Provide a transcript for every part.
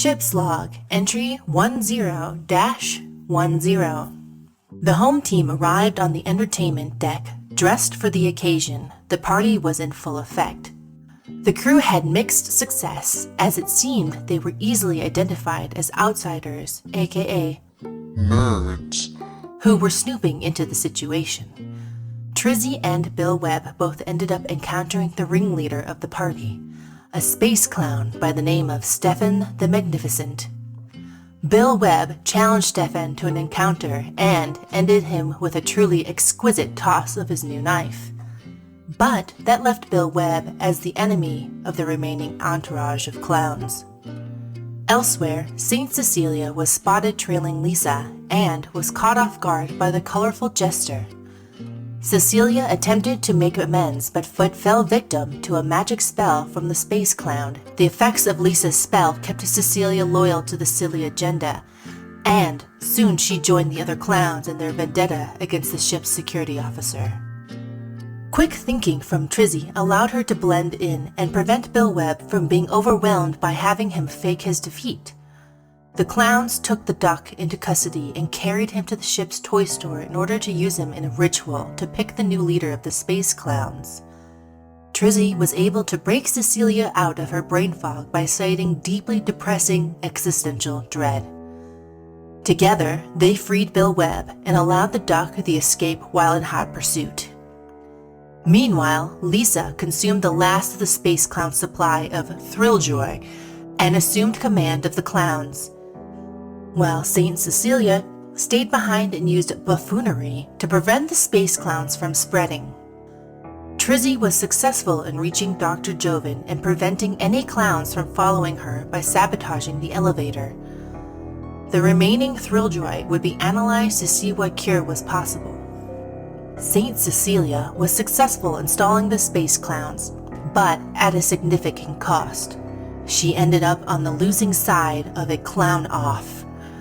Ship's log, entry 10-10. The home team arrived on the entertainment deck, dressed for the occasion. The party was in full effect. The crew had mixed success, as it seemed they were easily identified as outsiders, aka nerds, who were snooping into the situation. Trizzy and Bill Webb both ended up encountering the ringleader of the party, a space clown by the name of Stefan the Magnificent. Bill Webb challenged Stefan to an encounter and ended him with a truly exquisite toss of his new knife. But that left Bill Webb as the enemy of the remaining entourage of clowns. Elsewhere, Saint Cecilia was spotted trailing Lisa and was caught off guard by the colorful jester. Cecilia attempted to make amends but fell victim to a magic spell from the space clown. The effects of Lisa's spell kept Cecilia loyal to the silly agenda, and soon she joined the other clowns in their vendetta against the ship's security officer. Quick thinking from Trizzy allowed her to blend in and prevent Bill Webb from being overwhelmed by having him fake his defeat. The clowns took the duck into custody and carried him to the ship's toy store in order to use him in a ritual to pick the new leader of the space clowns. Trizzy was able to break Cecilia out of her brain fog by citing deeply depressing existential dread. Together, they freed Bill Webb and allowed the duck the escape while in hot pursuit. Meanwhile, Lisa consumed the last of the space clown's supply of Thrilljoy and assumed command of the clowns, while Saint Cecilia stayed behind and used buffoonery to prevent the space clowns from spreading. Trizzy was successful in reaching Dr. Joven and preventing any clowns from following her by sabotaging the elevator. The remaining Thrilljoy would be analyzed to see what cure was possible. Saint Cecilia was successful in stalling the space clowns, but at a significant cost. She ended up on the losing side of a clown off.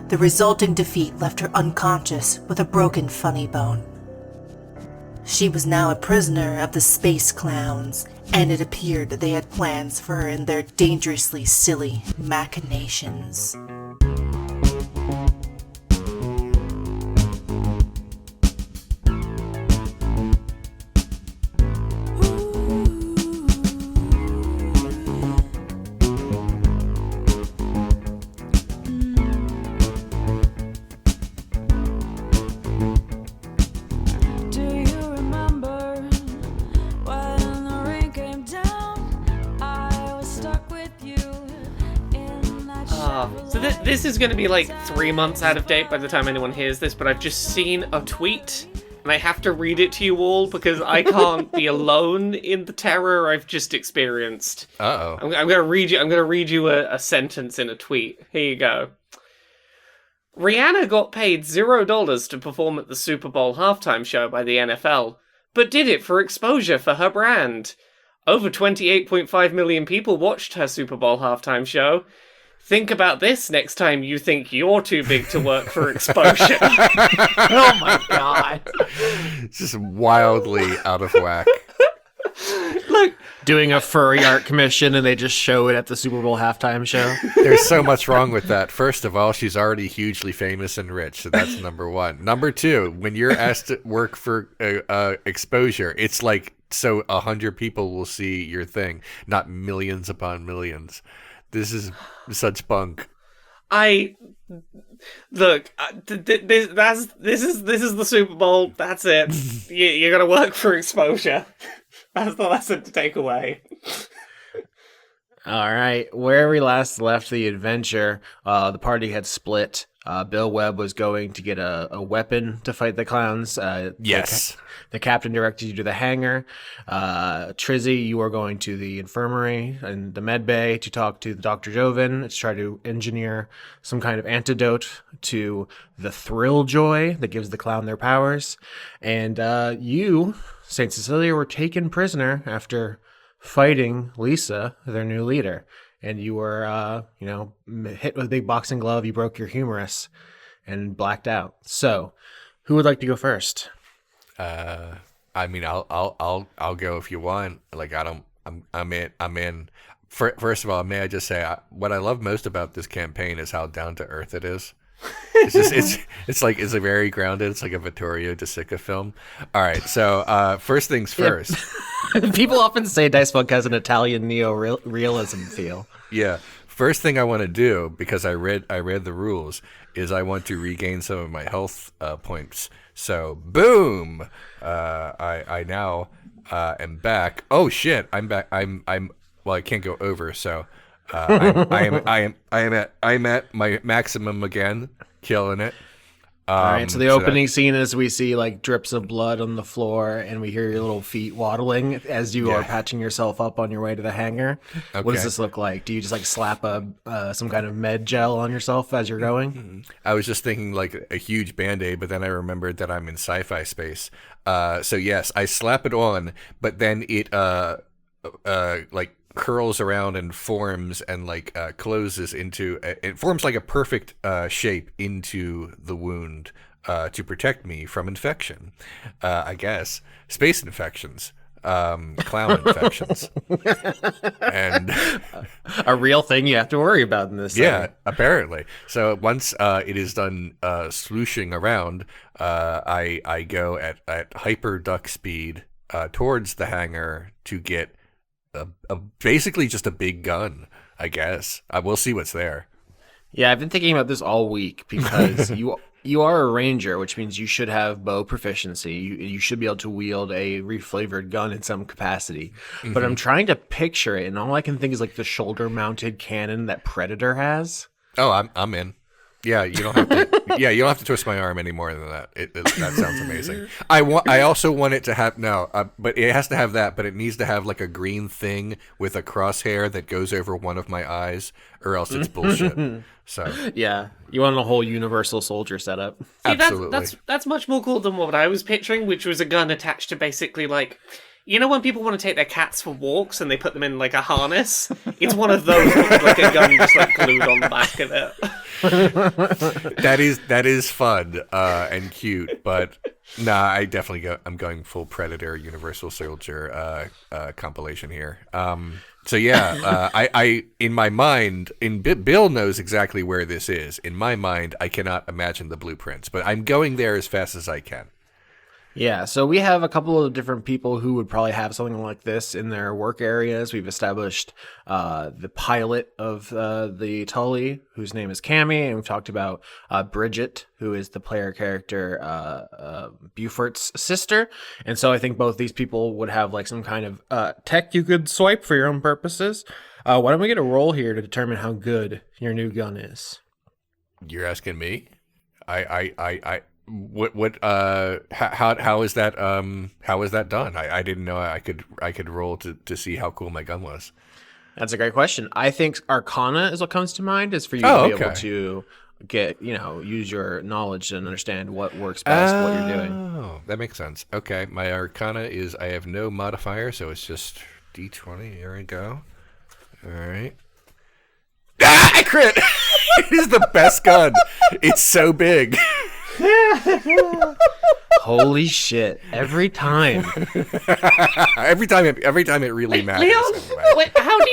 The resulting defeat left her unconscious with a broken funny bone. She was now a prisoner of the space clowns, and it appeared that they had plans for her in their dangerously silly machinations. This is going to be like 3 months out of date by the time anyone hears this, but I've just seen a tweet, and I have to read it to you all because I can't be alone in the terror I've just experienced. Uh-oh. I'm going to read you a sentence in a tweet. Here you go. Rihanna got paid $0 to perform at the Super Bowl halftime show by the NFL, but did it for exposure for her brand. Over 28.5 million people watched her Super Bowl halftime show. Think about this next time you think you're too big to work for exposure. Oh my god. It's just wildly out of whack. Look, Doing a furry art commission and they just show it at the Super Bowl halftime show. There's so much wrong with that. First of all, she's already hugely famous and rich, so that's number one. Number two, when you're asked to work for exposure, it's like so 100 people will see your thing, not millions upon millions. This is such bunk. Look. This is the Super Bowl. That's it. You're gonna work for exposure. That's the lesson to take away. All right. Where we last left the adventure, the party had split. Bill Webb was going to get a weapon to fight the clowns. Yes. The captain directed you to the hangar. Trizzy, you are going to the infirmary and the med bay to talk to the Dr. Joven to try to engineer some kind of antidote to the Thrilljoy that gives the clown their powers. And you, St. Cecilia, were taken prisoner after fighting Lisa, their new leader. And you were, hit with a big boxing glove. You broke your humerus and blacked out. So, who would like to go first? I mean, I'll go if you want. Like, I'm in. First of all, may I just say, what I love most about this campaign is how down to earth it is. It's just it's a very grounded. It's like a Vittorio De Sica film. All right, so first things first. People often say Dicebook has an Italian neo-realism feel. Yeah. First thing I want to do, because I read the rules, is I want to regain some of my health points. So boom, I now am back. Oh shit, I'm back. I'm well, I can't go over, so I'm at my maximum again, killing it. All right, so the opening scene is we see like drips of blood on the floor, and we hear your little feet waddling as you are patching yourself up on your way to the hangar. Okay. What does this look like? Do you just like slap some kind of med gel on yourself as you're going? I was just thinking like a huge Band-Aid, but then I remembered that I'm in sci-fi space. So yes, I slap it on, but then it like curls around and forms and like closes into it forms like a perfect shape into the wound to protect me from infection. I guess space infections, clown infections, and a real thing you have to worry about in this. Yeah, apparently. So once it is done slooshing around, I go at hyper duck speed towards the hangar to get basically just a big gun, I guess. We'll see what's there. Yeah, I've been thinking about this all week because you are a ranger, which means you should have bow proficiency. You should be able to wield a reflavored gun in some capacity. Mm-hmm. But I'm trying to picture it, and all I can think is like the shoulder-mounted cannon that Predator has. Oh, I'm in. Yeah, you don't have to. Yeah, you don't have to twist my arm any more than that. That sounds amazing. I also want it to have but it has to have that. But it needs to have like a green thing with a crosshair that goes over one of my eyes, or else it's bullshit. So yeah, you want a whole Universal Soldier setup. See, absolutely. That's much more cool than what I was picturing, which was a gun attached to basically like. You know when people want to take their cats for walks and they put them in like a harness? It's one of those with like a gun just like glued on the back of it. That is fun and cute, but nah, I'm going full Predator Universal Soldier compilation here. So yeah, I in my mind, Bill knows exactly where this is. In my mind, I cannot imagine the blueprints, but I'm going there as fast as I can. Yeah, so we have a couple of different people who would probably have something like this in their work areas. We've established the pilot of the Tully, whose name is Cammy, and we've talked about Bridget, who is the player character Beaufort's sister. And so I think both these people would have like some kind of tech you could swipe for your own purposes. Why don't we get a roll here to determine how good your new gun is? You're asking me? How is that done? I didn't know I could roll to see how cool my gun was. That's a great question. I think Arcana is what comes to mind, is for you to be able to get, use your knowledge and understand what works best, what you're doing. Oh, that makes sense. Okay, my Arcana is I have no modifier, so it's just D20. Here we go. All right. I crit! It is the best gun. It's so big. Holy shit! Every time it really matters. Leon, wait, how do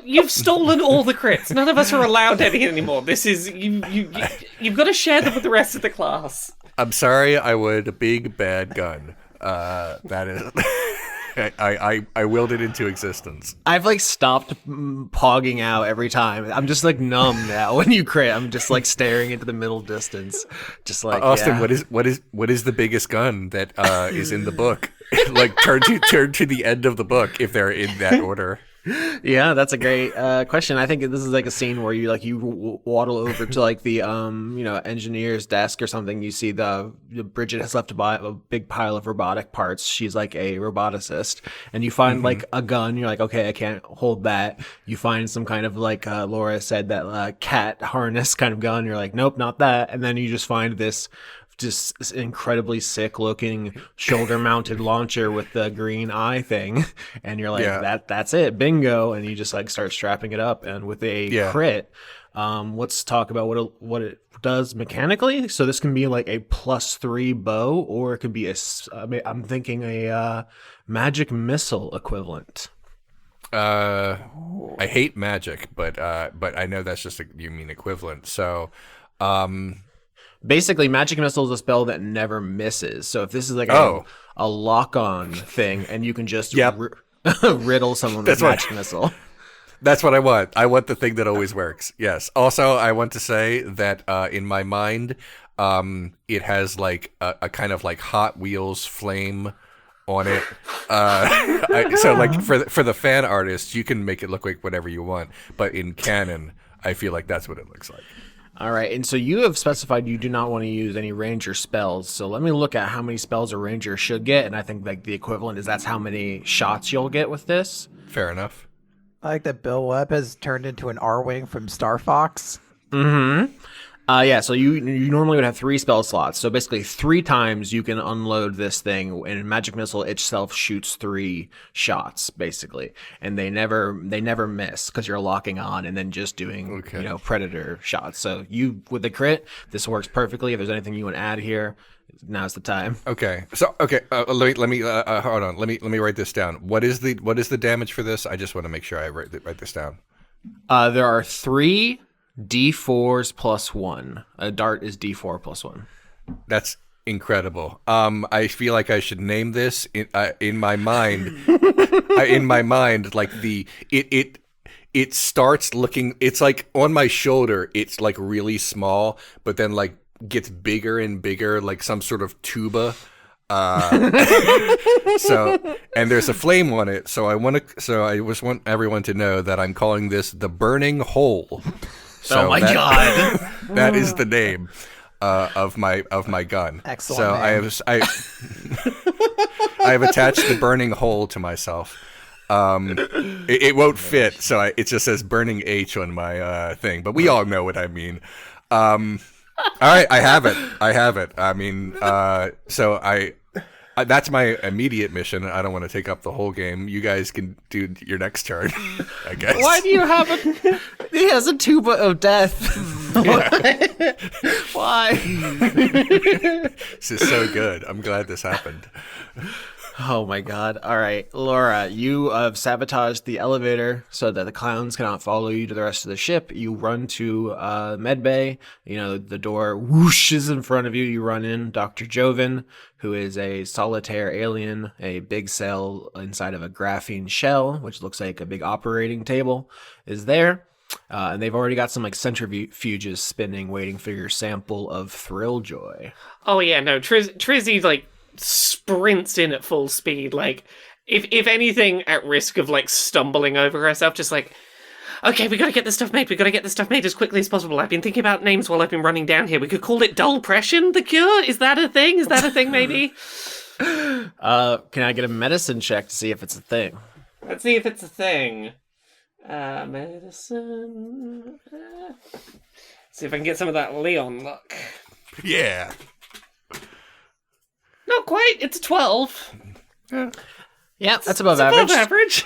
you've stolen all the crits? None of us are allowed any anymore. This is you've got to share them with the rest of the class. I'm sorry, I would a big bad gun. That is. I willed it into existence. I've like stopped pogging out every time. I'm just like numb now. When you crit, I'm just like staring into the middle distance. Just like Austin, what is the biggest gun that is in the book? Like turn to the end of the book if they're in that order. Yeah, that's a great question. I think this is like a scene where you waddle over to like the engineer's desk or something. You see the Bridget has left a big pile of robotic parts. She's like a roboticist, and you find like a gun. You're like, okay, I can't hold that. You find some kind of like Laura said, that cat harness kind of gun. You're like, nope, not that. And then you just find this just incredibly sick looking shoulder mounted launcher with the green eye thing, and you're like, that's it, bingo. And you just like start strapping it up, and with a crit, let's talk about what it does mechanically. So this can be like a +3 bow, or it could be I'm thinking a magic missile equivalent. I hate magic, but I know that's just you mean equivalent. So, Basically, magic missile is a spell that never misses. So if this is like a lock-on thing, and you can just riddle someone with magic missile. That's what I want. I want the thing that always works. Yes. Also, I want to say that in my mind, it has like a kind of like Hot Wheels flame on it. So like for the fan artists, you can make it look like whatever you want. But in canon, I feel like that's what it looks like. All right, and so you have specified you do not want to use any ranger spells. So let me look at how many spells a ranger should get, and I think like the equivalent is that's how many shots you'll get with this. Fair enough. I like that Bill Webb has turned into an R-Wing from Star Fox. Mm-hmm. Yeah, so you normally would have 3 spell slots. So basically 3 times you can unload this thing, and Magic Missile itself shoots 3 shots, basically. And they never miss because you're locking on and then just doing predator shots. So you with the crit, this works perfectly. If there's anything you want to add here, now's the time. Okay. So let me hold on. Let me write this down. What is the damage for this? I just want to make sure I write this down. There are 3 D4s plus 1. A dart is D4 plus 1. That's incredible. I feel like I should name this in my mind. In my mind, like it starts looking. It's like on my shoulder. It's like really small, but then like gets bigger and bigger, like some sort of tuba. So and there's a flame on it. So I just want everyone to know that I'm calling this the Burning Hole. So oh my god! That is the name of my gun. Excellent. So name. I have attached the Burning Hole to myself. It won't fit, so it just says Burning H on my thing. But we all know what I mean. All right, I have it. I mean, so that's my immediate mission. I don't want to take up the whole game. You guys can do your next turn, I guess. Why do you have a... He has a tuba of death. Why? This is so good. I'm glad this happened. Oh my god. All right, Laura, you have sabotaged the elevator so that the clowns cannot follow you to the rest of the ship. You run to medbay. The door whooshes in front of you. You run in. Dr. Joven, who is a solitaire alien, a big cell inside of a graphene shell, which looks like a big operating table, is there. And they've already got some like centrifuges spinning, waiting for your sample of Thrilljoy. Oh yeah, no, Trizzy like sprints in at full speed, like if anything, at risk of like stumbling over herself, just like, okay, we gotta get this stuff made as quickly as possible. I've been thinking about names while I've been running down here. We could call it Dullpression, the cure? Is that a thing maybe? Can I get a medicine check to see if it's a thing? Let's see if it's a thing. Medicine. See if I can get some of that Leon luck. Yeah. Not quite. It's a 12. Yeah, that's above average.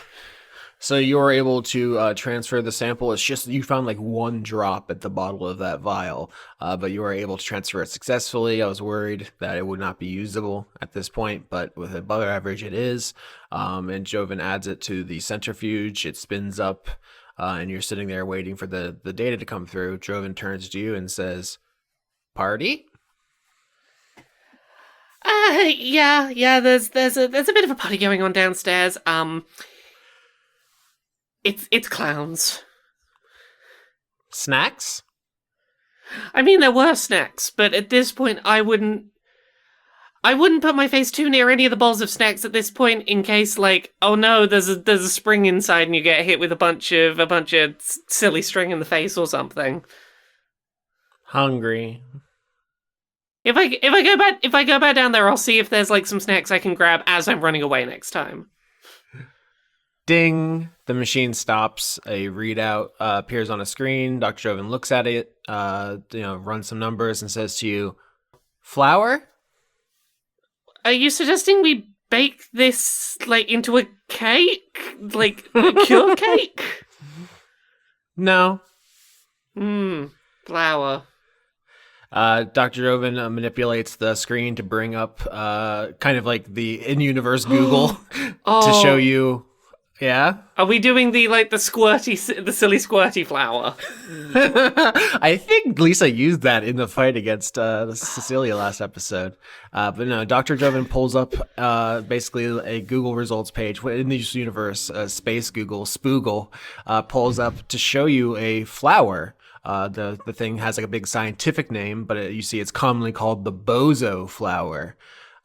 So you're able to transfer the sample. It's just you found like 1 drop at the bottle of that vial, but you were able to transfer it successfully. I was worried that it would not be usable at this point, but with above average it is. And Joven adds it to the centrifuge. It spins up, and you're sitting there waiting for the data to come through. Joven turns to you and says, "Party?" Yeah. There's a bit of a party going on downstairs. It's clowns. Snacks? I mean, there were snacks, but at this point, I wouldn't put my face too near any of the bowls of snacks at this point, in case, like, oh no, there's a spring inside and you get hit with a bunch of silly string in the face or something. Hungry. If I go back down there, I'll see if there's like some snacks I can grab as I'm running away next time. Ding! The machine stops. A readout appears on a screen. Dr. Joven looks at it, runs some numbers, and says to you, "Flour? Are you suggesting we bake this like into a cake, like a cure cake?" No. Flour. Dr. Joven manipulates the screen to bring up kind of like the in-universe Google to show you Yeah? Are we doing the silly squirty flower? I think Lisa used that in the fight against Cecilia last episode. But no, Dr. Joven pulls up basically a Google results page. In this universe, Space Google, Spoogle, pulls up to show you a flower. The thing has like a big scientific name, but you see it's commonly called the bozo flower.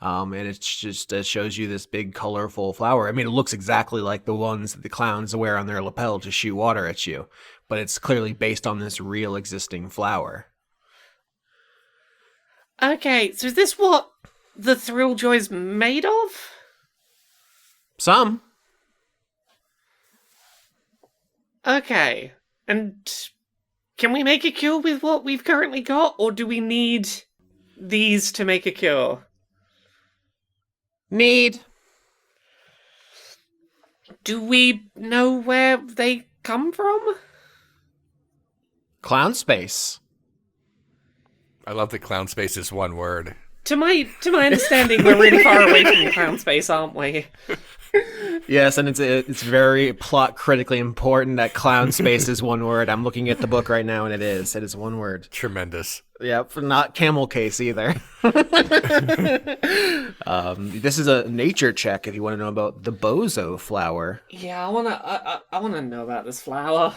And it shows you this big colorful flower. I mean, it looks exactly like the ones that the clowns wear on their lapel to shoot water at you, but it's clearly based on this real existing flower. Okay, so is this what the Thrill Joy's made of? Some. Okay, and can we make a cure with what we've currently got, or do we need these to make a cure? Need. Do we know where they come from? Clown space. I love that clown space is one word. To my understanding, we're really far away from clown space, aren't we? Yes, and it's very plot critically important that clown space is one word. I'm looking at the book right now, and it is one word. Tremendous. Yep, not camel case either. This is a nature check if you want to know about the bozo flower. Yeah, I wanna know about this flower.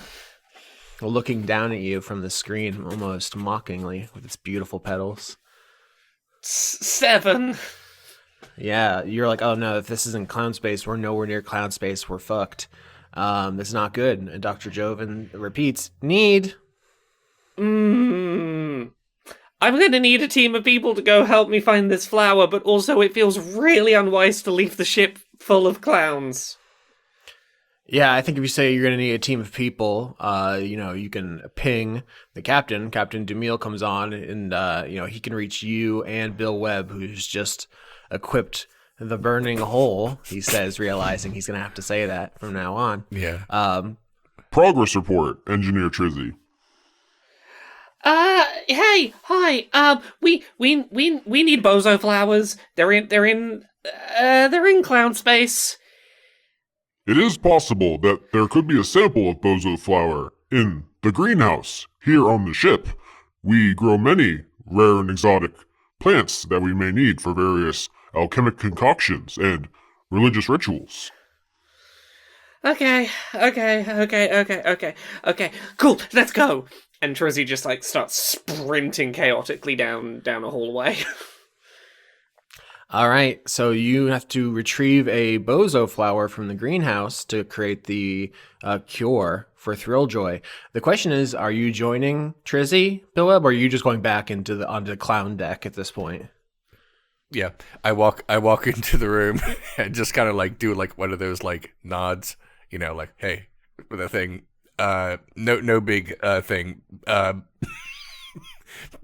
Looking down at you from the screen, almost mockingly, with its beautiful petals. 7. Yeah, you're like, oh no, if this isn't clown space, we're nowhere near clown space. We're fucked. That's not good. And Dr. Joven repeats, need. I'm gonna need a team of people to go help me find this flower, but also it feels really unwise to leave the ship full of clowns. Yeah, I think if you say you're going to need a team of people, you can ping the captain. Captain DeMille comes on, and he can reach you and Bill Webb, who's just equipped the burning hole. He says, realizing he's going to have to say that from now on. Yeah. Progress report, Engineer Trizzy. Hey, hi. We need bozo flowers. They're in clown space. It is possible that there could be a sample of bozo flower in the greenhouse here on the ship. We grow many rare and exotic plants that we may need for various alchemic concoctions and religious rituals. Okay, cool, let's go. And Trizzy just starts sprinting chaotically down a hallway. All right, so you have to retrieve a bozo flower from the greenhouse to create the cure for Thrilljoy. The question is, are you joining Trizzy, Bill Webb, or are you just going back onto the clown deck at this point? Yeah, I walk into the room and just kind of do one of those nods, hey, with a thing. No big thing.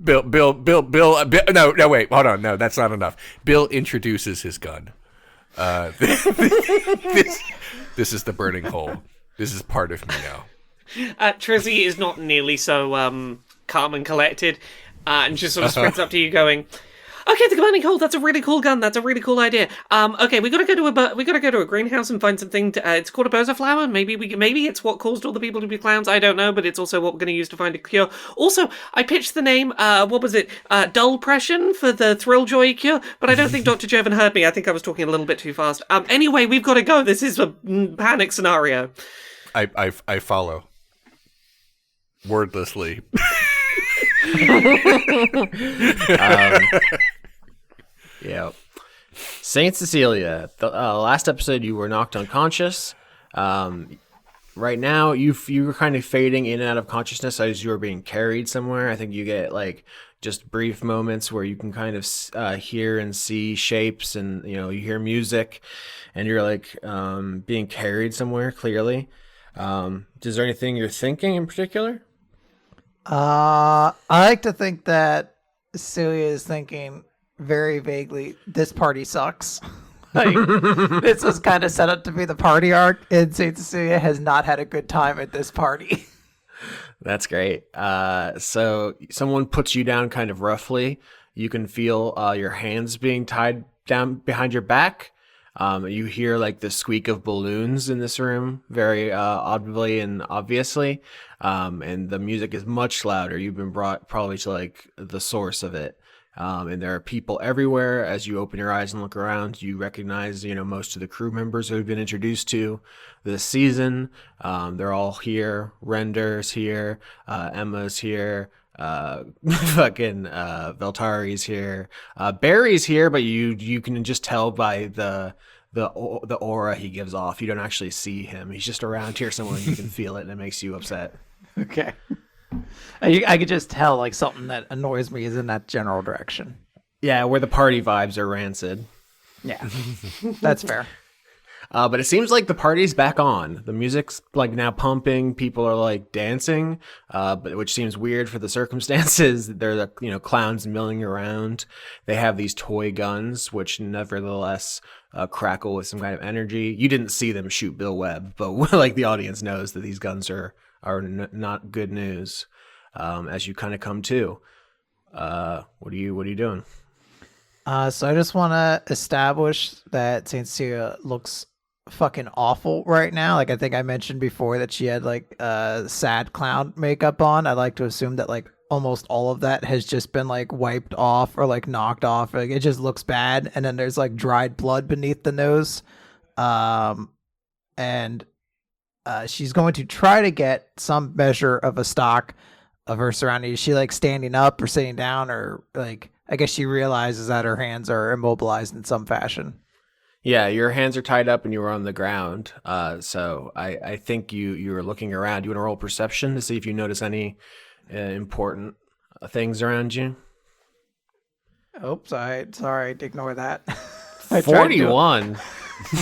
Bill, no, wait, hold on. No, that's not enough. Bill introduces his gun. This is the burning hole. This is part of me now. Trizzy is not nearly so calm and collected, and just sort of sprints up to you going, okay, the burning hole, that's a really cool gun, that's a really cool idea. Okay, we gotta go to a greenhouse and find something it's called a bozo flower. Maybe it's what caused all the people to be clowns, I don't know, but it's also what we're gonna use to find a cure. Also, I pitched the name, Dullpression for the Thrilljoy cure, but I don't think Dr. Joven heard me. I think I was talking a little bit too fast. Anyway, we've gotta go. This is a panic scenario. I follow. Wordlessly. Yeah. Saint Cecilia, the last episode you were knocked unconscious. Right now you're kind of fading in and out of consciousness as you're being carried somewhere. I think you get just brief moments where you can kind of hear and see shapes, and you hear music, and you're being carried somewhere clearly. Is there anything you're thinking in particular? I like to think that Celia is thinking very vaguely, this party sucks. This was kind of set up to be the party arc, and Saint Cecilia has not had a good time at this party. That's great. So someone puts you down kind of roughly. You can feel your hands being tied down behind your back. You hear like the squeak of balloons in this room, very audibly and obviously, and the music is much louder. You've been brought probably to like the source of it, and there are people everywhere. As you open your eyes and look around, you recognize most of the crew members who have been introduced to this season. They're all here. Render's here. Emma's here. Fucking Veltari's here. Barry's here, but you can just tell by the aura he gives off. You don't actually see him. He's just around here somewhere, and you can feel it, and it makes you upset. Okay. I could just tell like something that annoys me is in that general direction. Yeah, where the party vibes are rancid. Yeah, that's fair. But it seems like the party's back on. The music's like now pumping. People are like dancing, but which seems weird for the circumstances. They're the clowns milling around. They have these toy guns, which nevertheless crackle with some kind of energy. You didn't see them shoot Bill Webb, but like the audience knows that these guns are not good news. As you kind of come to, what are you doing? So I just want to establish that Saint Cecilia looks fucking awful right now. Like I think I mentioned before that she had like sad clown makeup on. I like to assume that like almost all of that has just been like wiped off or like knocked off. Like it just looks bad. And then there's like dried blood beneath the nose. And she's going to try to get some measure of a stock of her surroundings. Is she like standing up or sitting down, or like I guess she realizes that her hands are immobilized in some fashion. Yeah, your hands are tied up and you were on the ground. So I think you were looking around. You want to roll perception to see if you notice any important things around you? Oops, sorry, ignore that. 41.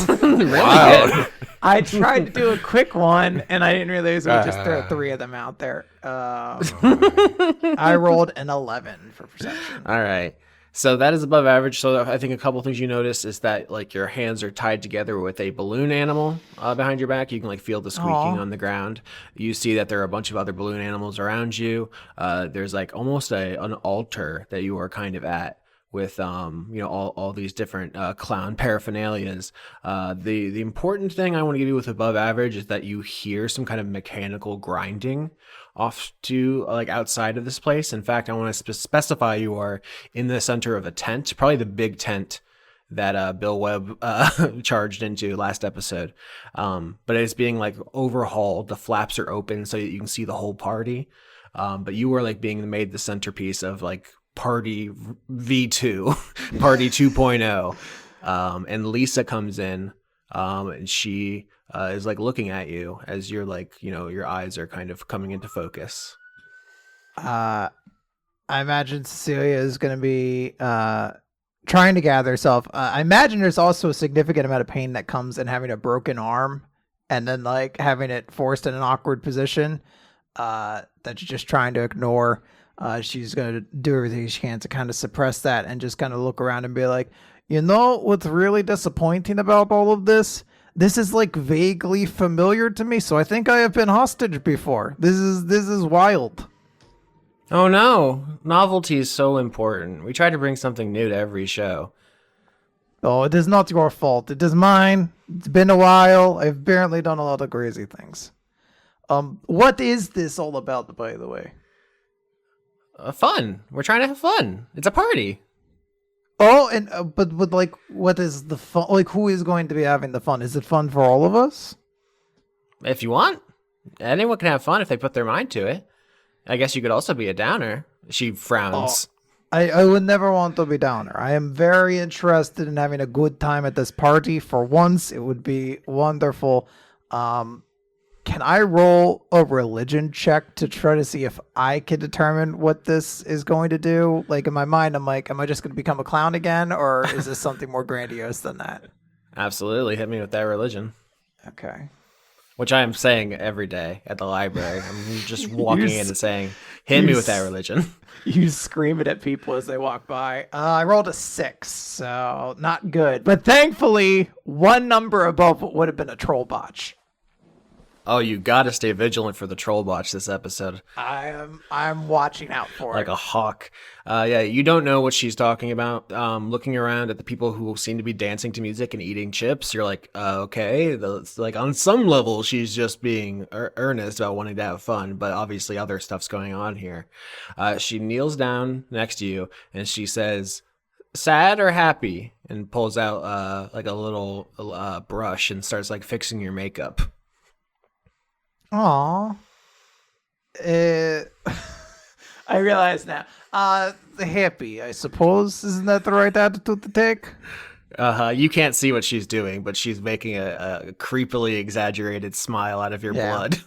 Really Wow. good. I tried to do a quick one, and I didn't realize we just throw 3 of them out there. I rolled an 11 for perception. All right. So that is above average. So I think a couple things you notice is that like your hands are tied together with a balloon animal behind your back. You can like feel the squeaking on the ground. You see that there are a bunch of other balloon animals around you. There's like almost an altar that you are kind of at with all these different clown paraphernalias. The important thing I want to give you with above average is that you hear some kind of mechanical grinding off to like outside of this place. In fact, I want to specify you are in the center of a tent, probably the big tent that Bill Webb charged into last episode. But it's being like overhauled. The flaps are open so that you can see the whole party. But you were like being made the centerpiece of like Party V2, Party 2.0. And Lisa comes in, and she is like looking at you as you're like, your eyes are kind of coming into focus. I imagine Cecilia is going to be trying to gather herself. I imagine there's also a significant amount of pain that comes in having a broken arm and then like having it forced in an awkward position that you're just trying to ignore. She's going to do everything she can to kind of suppress that and just kind of look around and be like, what's really disappointing about all of this? This is like vaguely familiar to me, so I think I have been hostage before. This is wild. Oh no, novelty is so important. We try to bring something new to every show. Oh, it is not your fault. It is mine. It's been a while. I've apparently done a lot of crazy things. What is this all about, by the way? Fun. We're trying to have fun. It's a party. Oh, and but like, what is the fun? Like, who is going to be having the fun? Is it fun for all of us? If you want, anyone can have fun if they put their mind to it. I guess you could also be a downer. She frowns. Oh, I would never want to be downer. I am very interested in having a good time at this party. For once, it would be wonderful. Can I roll a religion check to try to see if I can determine what this is going to do? Like in my mind, I'm like, am I just going to become a clown again? Or is this something more grandiose than that? Absolutely. Hit me with that religion. Okay. Which I am saying every day at the library. I'm just walking in and saying, hit me with that religion. You scream it at people as they walk by. I rolled a 6, so not good. But thankfully, one number above what would have been a troll botch. Oh, you gotta stay vigilant for the troll watch this episode. I'm watching out for Like it. a hawk. Yeah, you don't know what she's talking about. Looking around at the people who seem to be dancing to music and eating chips, you're like, okay. Like on some level, she's just being earnest about wanting to have fun, but obviously other stuff's going on here. She kneels down next to you and she says, "Sad or happy?" and pulls out like a little brush and starts like fixing your makeup. Aw. I realize now. Happy, I suppose. Isn't that the right attitude to take? You can't see what she's doing, but she's making a creepily exaggerated smile out of your blood.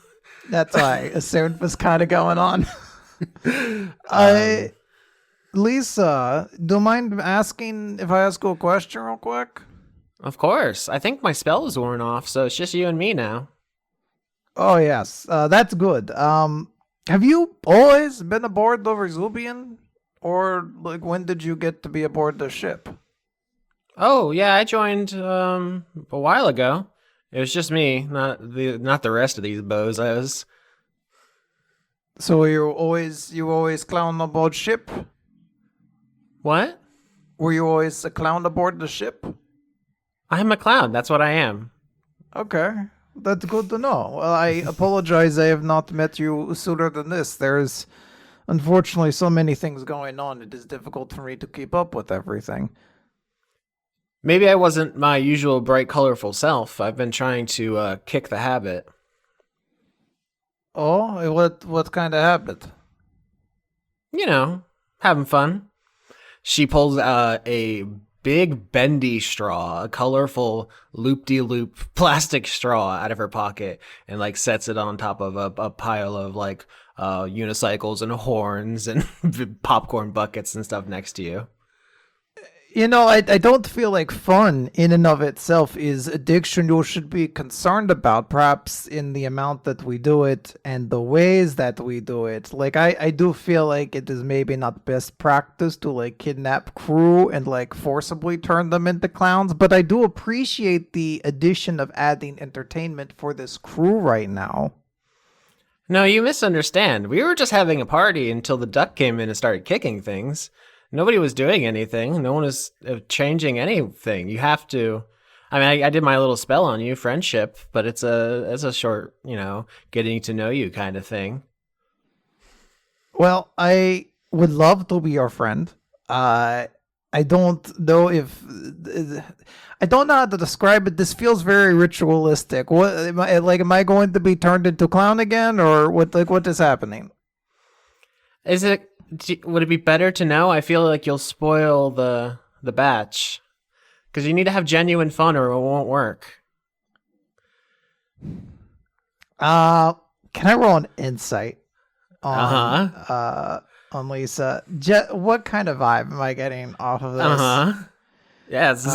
That's what I assumed was kind of going on. Lisa, do you mind asking if I ask you a question real quick? Of course. I think my spell is worn off, so it's just you and me now. Oh, yes. That's good. Have you always been aboard the Vesuvian? Or, like, when did you get to be aboard the ship? Oh, yeah, I joined a while ago. It was just me, not the rest of these bozos. So you always clown aboard ship? What? Were you always a clown aboard the ship? I'm a clown. That's what I am. Okay, that's good to know. Well, I apologize I have not met you sooner than this. There's unfortunately so many things going on, it is difficult for me to keep up with everything. Maybe I wasn't my usual bright, colorful self. I've been trying to kick the habit. Oh, what kind of habit? You know, having fun. She pulls a big bendy straw, a colorful loop-de-loop plastic straw out of her pocket and like sets it on top of a pile of like unicycles and horns and popcorn buckets and stuff next to you. You know, I don't feel like fun in and of itself is addiction you should be concerned about, perhaps in the amount that we do it and the ways that we do it. Like, I do feel like it is maybe not best practice to, like, kidnap crew and, like, forcibly turn them into clowns, but I do appreciate the addition of adding entertainment for this crew right now. No, you misunderstand. We were just having a party until the duck came in and started kicking things. Nobody was doing anything. No one was changing anything. You have to. I mean, I did my little spell on you, friendship, but it's a short, getting to know you kind of thing. Well, I would love to be your friend. I don't know if I don't know how to describe it. This feels very ritualistic. What am I like? Am I going to be turned into clown again, or what? Like, what is happening? Would it be better to know? I feel like you'll spoil the batch. Because you need to have genuine fun or it won't work. Can I roll an insight on Lisa? What kind of vibe am I getting off of this? Yeah, this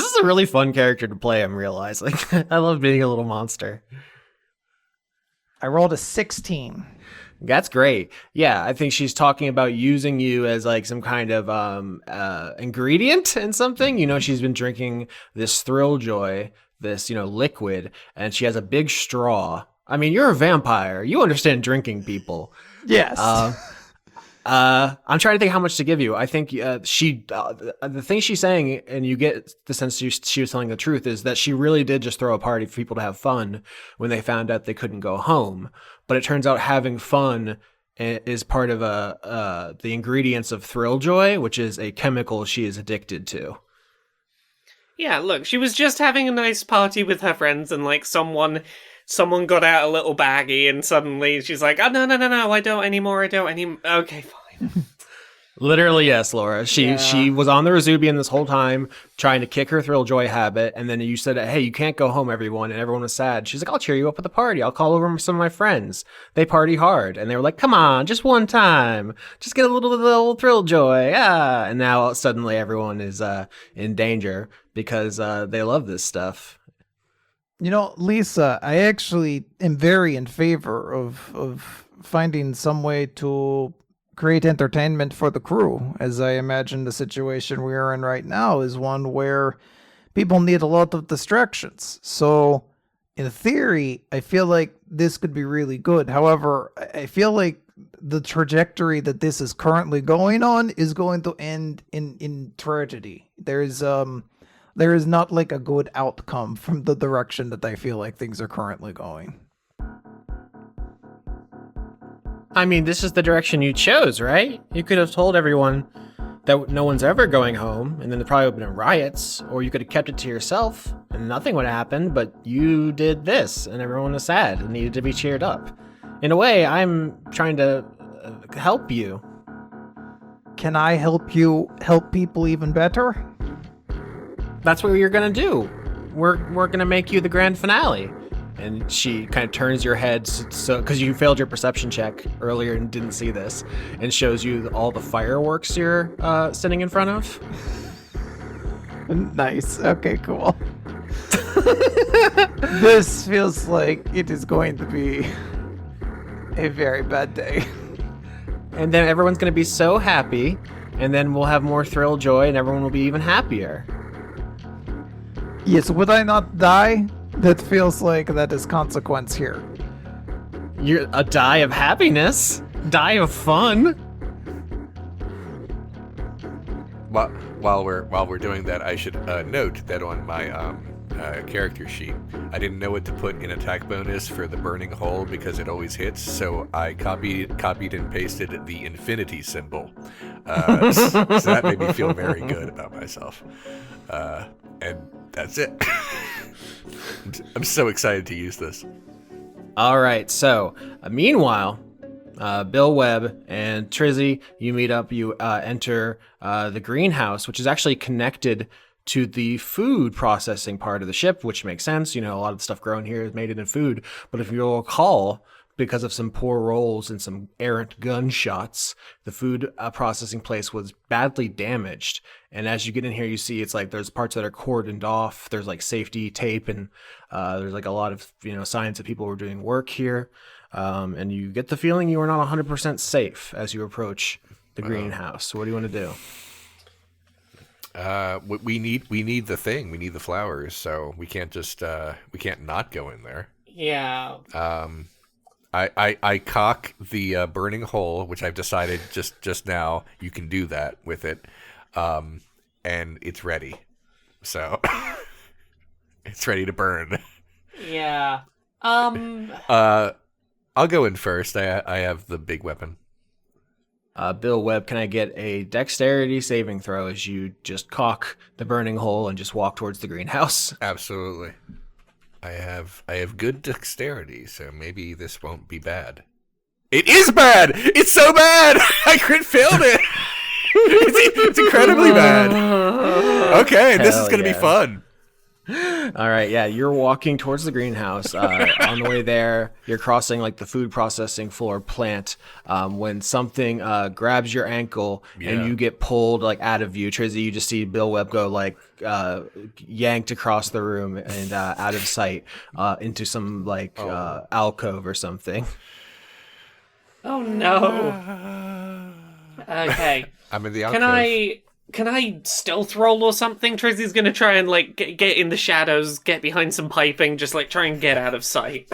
is a really fun character to play, I'm realizing. I love being a little monster. I rolled a 16. That's great. Yeah, I think she's talking about using you as like some kind of ingredient in something. She's been drinking this Thrill Joy, this, liquid, and she has a big straw. I mean, you're a vampire. You understand drinking people. Yes. I'm trying to think how much to give you. I think the thing she's saying, and you get the sense she was telling the truth, is that she really did just throw a party for people to have fun when they found out they couldn't go home. But it turns out having fun is part of the ingredients of Thrill Joy, which is a chemical she is addicted to. Yeah, look, she was just having a nice party with her friends, and like someone got out a little baggie, and suddenly she's like, "Oh no, I don't anymore. Okay, fine." Literally, yes, Laura. She was on the Resubian this whole time, trying to kick her Thrill Joy habit, and then you said, "Hey, you can't go home, everyone," and everyone was sad. She's like, "I'll cheer you up at the party. I'll call over some of my friends. They party hard," and they were like, "Come on, just one time, just get a little Thrill Joy." And now suddenly everyone is in danger because they love this stuff. Lisa, I actually am very in favor of finding some way to create entertainment for the crew, as I imagine the situation we are in right now is one where people need a lot of distractions. So in theory, I feel like this could be really good. However, I feel like the trajectory that this is currently going on is going to end in tragedy. There is not like a good outcome from the direction that I feel like things are currently going. I mean, this is the direction you chose, right? You could have told everyone that no one's ever going home, and then there probably would have been riots, or you could have kept it to yourself, and nothing would have happened, but you did this, and everyone was sad and needed to be cheered up. In a way, I'm trying to help you. Can I help you help people even better? That's what you're gonna do. We're gonna make you the grand finale. And she kind of turns your head so because you failed your perception check earlier and didn't see this, and shows you all the fireworks you're sitting in front of. Nice. Okay, cool. This feels like it is going to be a very bad day. And then everyone's gonna be so happy, and then we'll have more thrill joy, and everyone will be even happier. Yes, would I not die? That feels like that is consequence here. You're a die of happiness, die of fun. While we're doing that, I should note that on my character sheet, I didn't know what to put in attack bonus for the burning hole because it always hits, so I copied and pasted the infinity symbol. So that made me feel very good about myself. And that's it. I'm so excited to use this. All right, so meanwhile, Bill Webb and Trizzy, you meet up, you enter the greenhouse, which is actually connected to the food processing part of the ship, which makes sense. You know, a lot of the stuff grown here is made into food. But if you'll recall, because of some poor rolls and some errant gunshots, the food processing place was badly damaged. And as you get in here, you see it's like there's parts that are cordoned off. There's like safety tape, and there's like a lot of signs that people were doing work here. And you get the feeling you are not 100% safe as you approach the greenhouse. What do you want to do? We need the thing. We need the flowers. So we can't just we can't not go in there. Yeah. I cock the burning hole, which I've decided just now you can do that with it, and it's ready. So it's ready to burn. Yeah. I'll go in first. I have the big weapon. Bill Webb, can I get a dexterity saving throw as you just cock the burning hole and just walk towards the greenhouse? Absolutely. I have good dexterity, so maybe this won't be bad. It is bad! It's so bad! I crit failed it! It's incredibly bad. Okay, this is going to be fun. All right, yeah, you're walking towards the greenhouse. On the way there, you're crossing like the food processing floor plant when something grabs your ankle and you get pulled like out of view. Trizzy, you just see Bill Webb go like yanked across the room and out of sight into some like alcove or something. Oh no. Okay. I'm in the alcove. Can I stealth roll or something? Trizzy's gonna try and like get in the shadows, get behind some piping, just like try and get out of sight.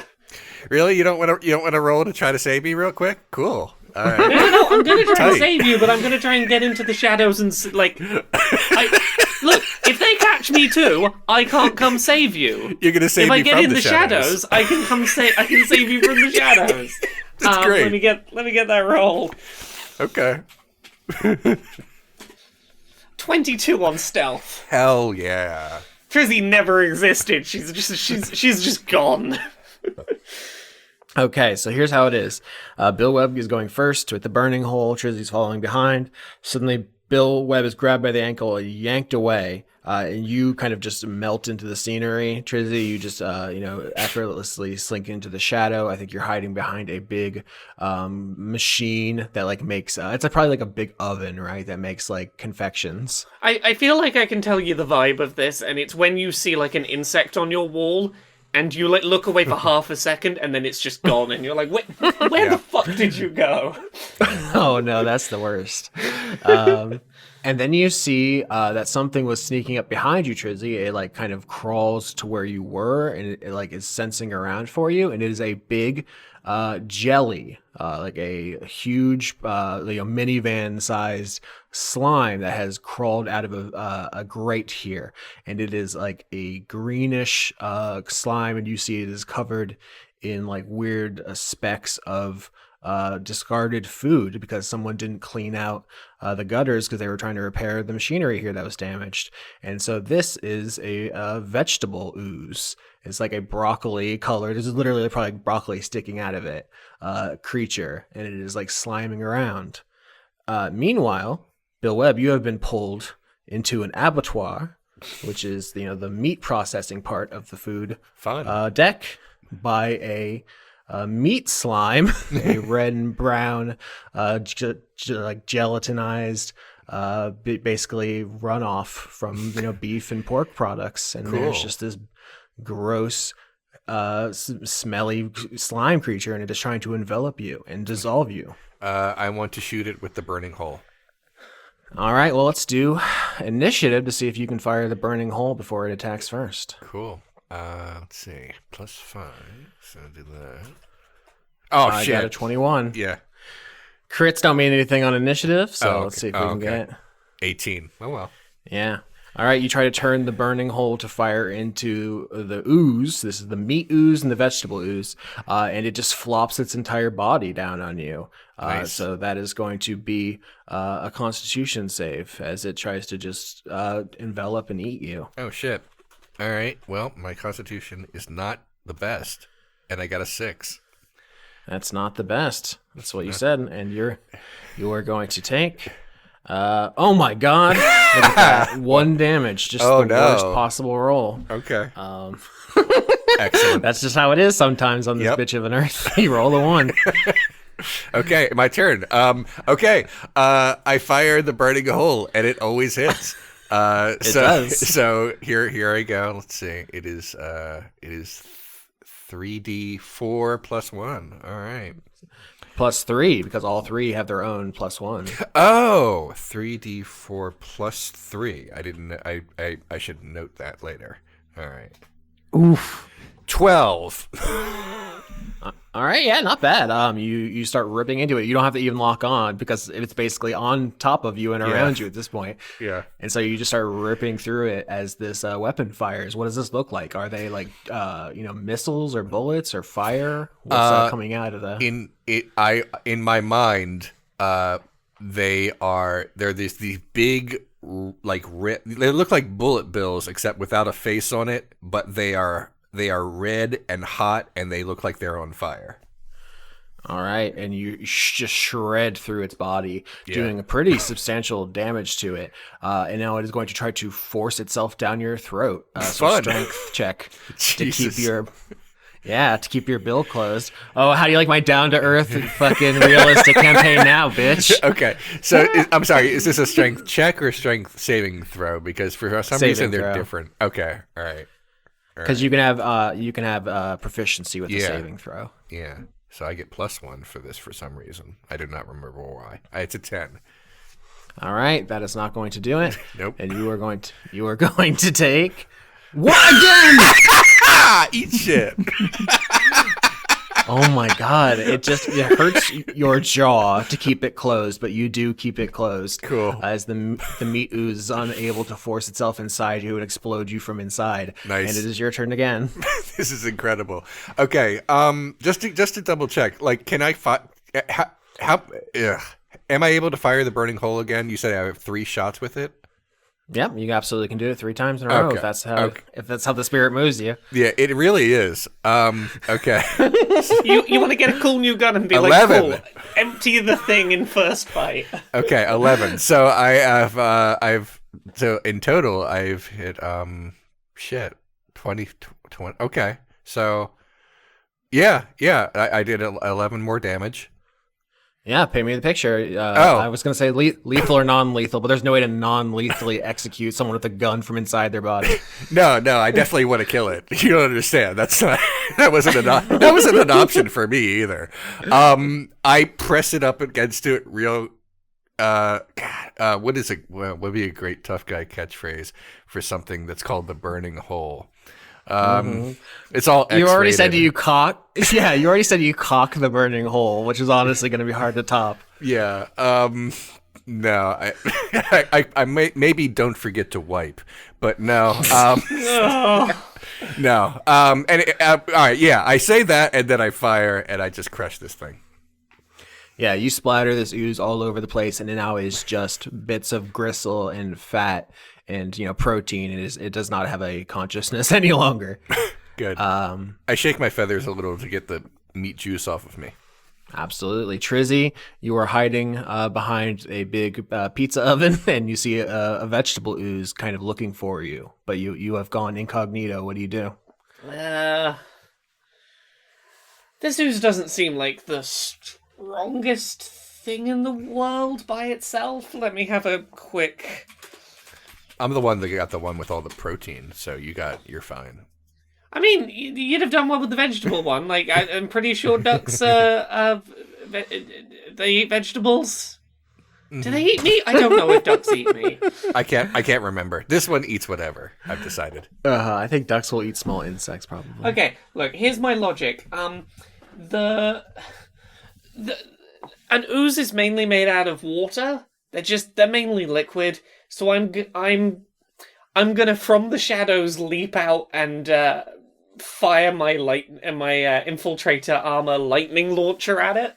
Really? You don't want to roll to try to save me real quick? Cool. All right. No, I'm gonna try and save you, but I'm gonna try and get into the shadows and look. If they catch me too, I can't come save you. You're gonna save me from the shadows. If I get in the shadows, I can come I can save you from the shadows. That's great. Let me get that roll. Okay. 22 on stealth. Hell yeah. Trizzy never existed. She's just gone. Okay, so here's how it is. Bill Webb is going first with the burning hole. Trizzy's following behind. Suddenly, Bill Webb is grabbed by the ankle, yanked away, and you kind of just melt into the scenery. Trizzy, you just effortlessly slink into the shadow. I think you're hiding behind a big machine that like makes it's probably like a big oven, right? That makes like confections. I feel like I can tell you the vibe of this, and it's when you see like an insect on your wall. And you like look away for half a second, and then it's just gone, and you're like, where the fuck did you go? Oh no, that's the worst. And then you see that something was sneaking up behind you, Trizzy. It like kind of crawls to where you were, and it like is sensing around for you. And it is a big jelly, like a huge, minivan-sized slime that has crawled out of a grate here, and it is like a greenish slime, and you see it is covered in like weird specks of discarded food because someone didn't clean out the gutters because they were trying to repair the machinery here that was damaged. And so this is a vegetable ooze. It's like a broccoli colored, this is literally probably broccoli sticking out of it, creature, and it is like sliming around. Meanwhile, Bill Webb, you have been pulled into an abattoir, which is the meat processing part of the food deck, by a meat slime, a red and brown, like gelatinized, basically runoff from beef and pork products, and there's just this gross, smelly slime creature, and it is trying to envelop you and dissolve you. I want to shoot it with the burning hole. All right, well, let's do initiative to see if you can fire the burning hole before it attacks first. Cool. Let's see. +5. So do that. Oh, I shit. got a 21. Yeah. Crits don't mean anything on initiative, so okay. let's see if we can get 18. Oh, well. Yeah. All right, you try to turn the burning hole to fire into the ooze. This is the meat ooze and the vegetable ooze, and it just flops its entire body down on you. Nice. So that is going to be a Constitution save as it tries to just envelop and eat you. Oh, shit. All right. Well, my Constitution is not the best, and I got a 6. That's not the best. That's what you said, and you are going to take. Oh my God! Look at that. 1 damage, just the worst possible roll. Okay. Excellent. That's just how it is sometimes on this bitch of an earth. You roll a 1. Okay, my turn. Okay. I fire the burning hole, and it always hits. It does. So here I go. Let's see. It is 3d4 + 1. All right. +3 because all 3 have their own +1. Oh, 3d4 + 3. I didn't. I should note that later. All right. Oof. 12. All right, yeah, not bad. You start ripping into it. You don't have to even lock on because it's basically on top of you and around you at this point. Yeah. And so you just start ripping through it as this weapon fires. What does this look like? Are they like missiles or bullets or fire? What's coming out of the? In my mind, they're these big they look like bullet bills except without a face on it, but they are red and hot, and they look like they're on fire. All right, and you just shred through its body, doing a pretty substantial damage to it. And now it is going to try to force itself down your throat. So strength check to keep your bill closed. Oh, how do you like my down-to-earth fucking realistic campaign now, bitch? Okay, so I'm sorry, is this a strength check or strength saving throw? Because for some reason they're different. Okay, all right. Because you can have proficiency with the saving throw. Yeah. So I get +1 for this for some reason. I do not remember why. It's a 10. All right, that is not going to do it. Nope. And you are going to take what again? Eat shit. Oh my God! It hurts your jaw to keep it closed, but you do keep it closed. Cool. As the meat ooze is unable to force itself inside you and explode you from inside. Nice. And it is your turn again. This is incredible. Okay. Just to double check, like, can I am I able to fire the burning hole again? You said I have 3 shots with it. Yep, you absolutely can do it 3 times in a row if that's how the spirit moves you. Yeah, it really is. Okay. You want to get a cool new gun and be 11. like, cool, empty the thing in first fight. Okay, 11. So I've in total I've hit 20. Okay, so yeah, I did 11 more damage. Yeah, paint me the picture. I was going to say lethal or non-lethal, but there's no way to non-lethally execute someone with a gun from inside their body. No, I definitely want to kill it. You don't understand. That wasn't an option for me either. I press it up against it real. What is it? What would be a great tough guy catchphrase for something that's called the burning hole? It's all X-rated. You already said you cock. Yeah, you already said you cock the burning hole, which is honestly going to be hard to top. Yeah. No, I maybe don't forget to wipe, but no. No. All right. Yeah, I say that, and then I fire, and I just crush this thing. Yeah, you splatter this ooze all over the place, and it now is just bits of gristle and fat and protein. It does not have a consciousness any longer. Good. I shake my feathers a little to get the meat juice off of me. Absolutely. Trizzy, you are hiding behind a big pizza oven, and you see a vegetable ooze kind of looking for you, but you have gone incognito. What do you do? This ooze doesn't seem like the strongest thing in the world by itself. Let me have a quick... I'm the one that got the one with all the protein, so you're fine. I mean, you'd have done well with the vegetable one. Like, I'm pretty sure ducks they eat vegetables. Do they eat meat? I don't know if ducks eat meat. I can't remember. This one eats whatever, I've decided. I think ducks will eat small insects, probably. Okay, look, here's my logic. An ooze is mainly made out of water. They're mainly liquid. So I'm gonna from the shadows leap out and fire my infiltrator armor lightning launcher at it.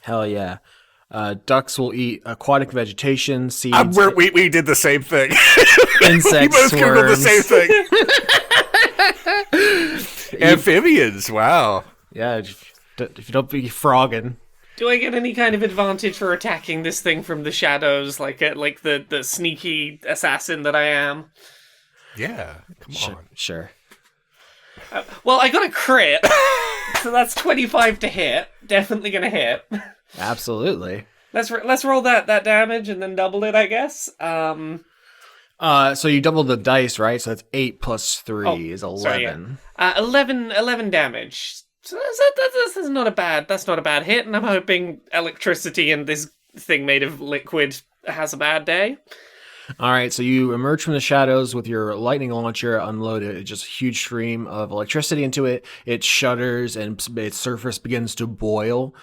Hell yeah! Ducks will eat aquatic vegetation, seeds. We did the same thing. Insects, we both swarms. Googled the same thing. Amphibians. Wow. Yeah, if you don't be frogging. Do I get any kind of advantage for attacking this thing from the shadows, like the sneaky assassin that I am? Yeah, come on. Sure. Well, I got a crit, so that's 25 to hit. Definitely gonna hit. Absolutely. Let's roll that damage and then double it, I guess. So you double the dice, right? So that's 8 plus 3 is 11. Sorry, yeah. 11 damage. So that's not a bad hit, and I'm hoping electricity and this thing made of liquid has a bad day. All right, so you emerge from the shadows with your lightning launcher, unload it, just a huge stream of electricity into it. It shudders and its surface begins to boil,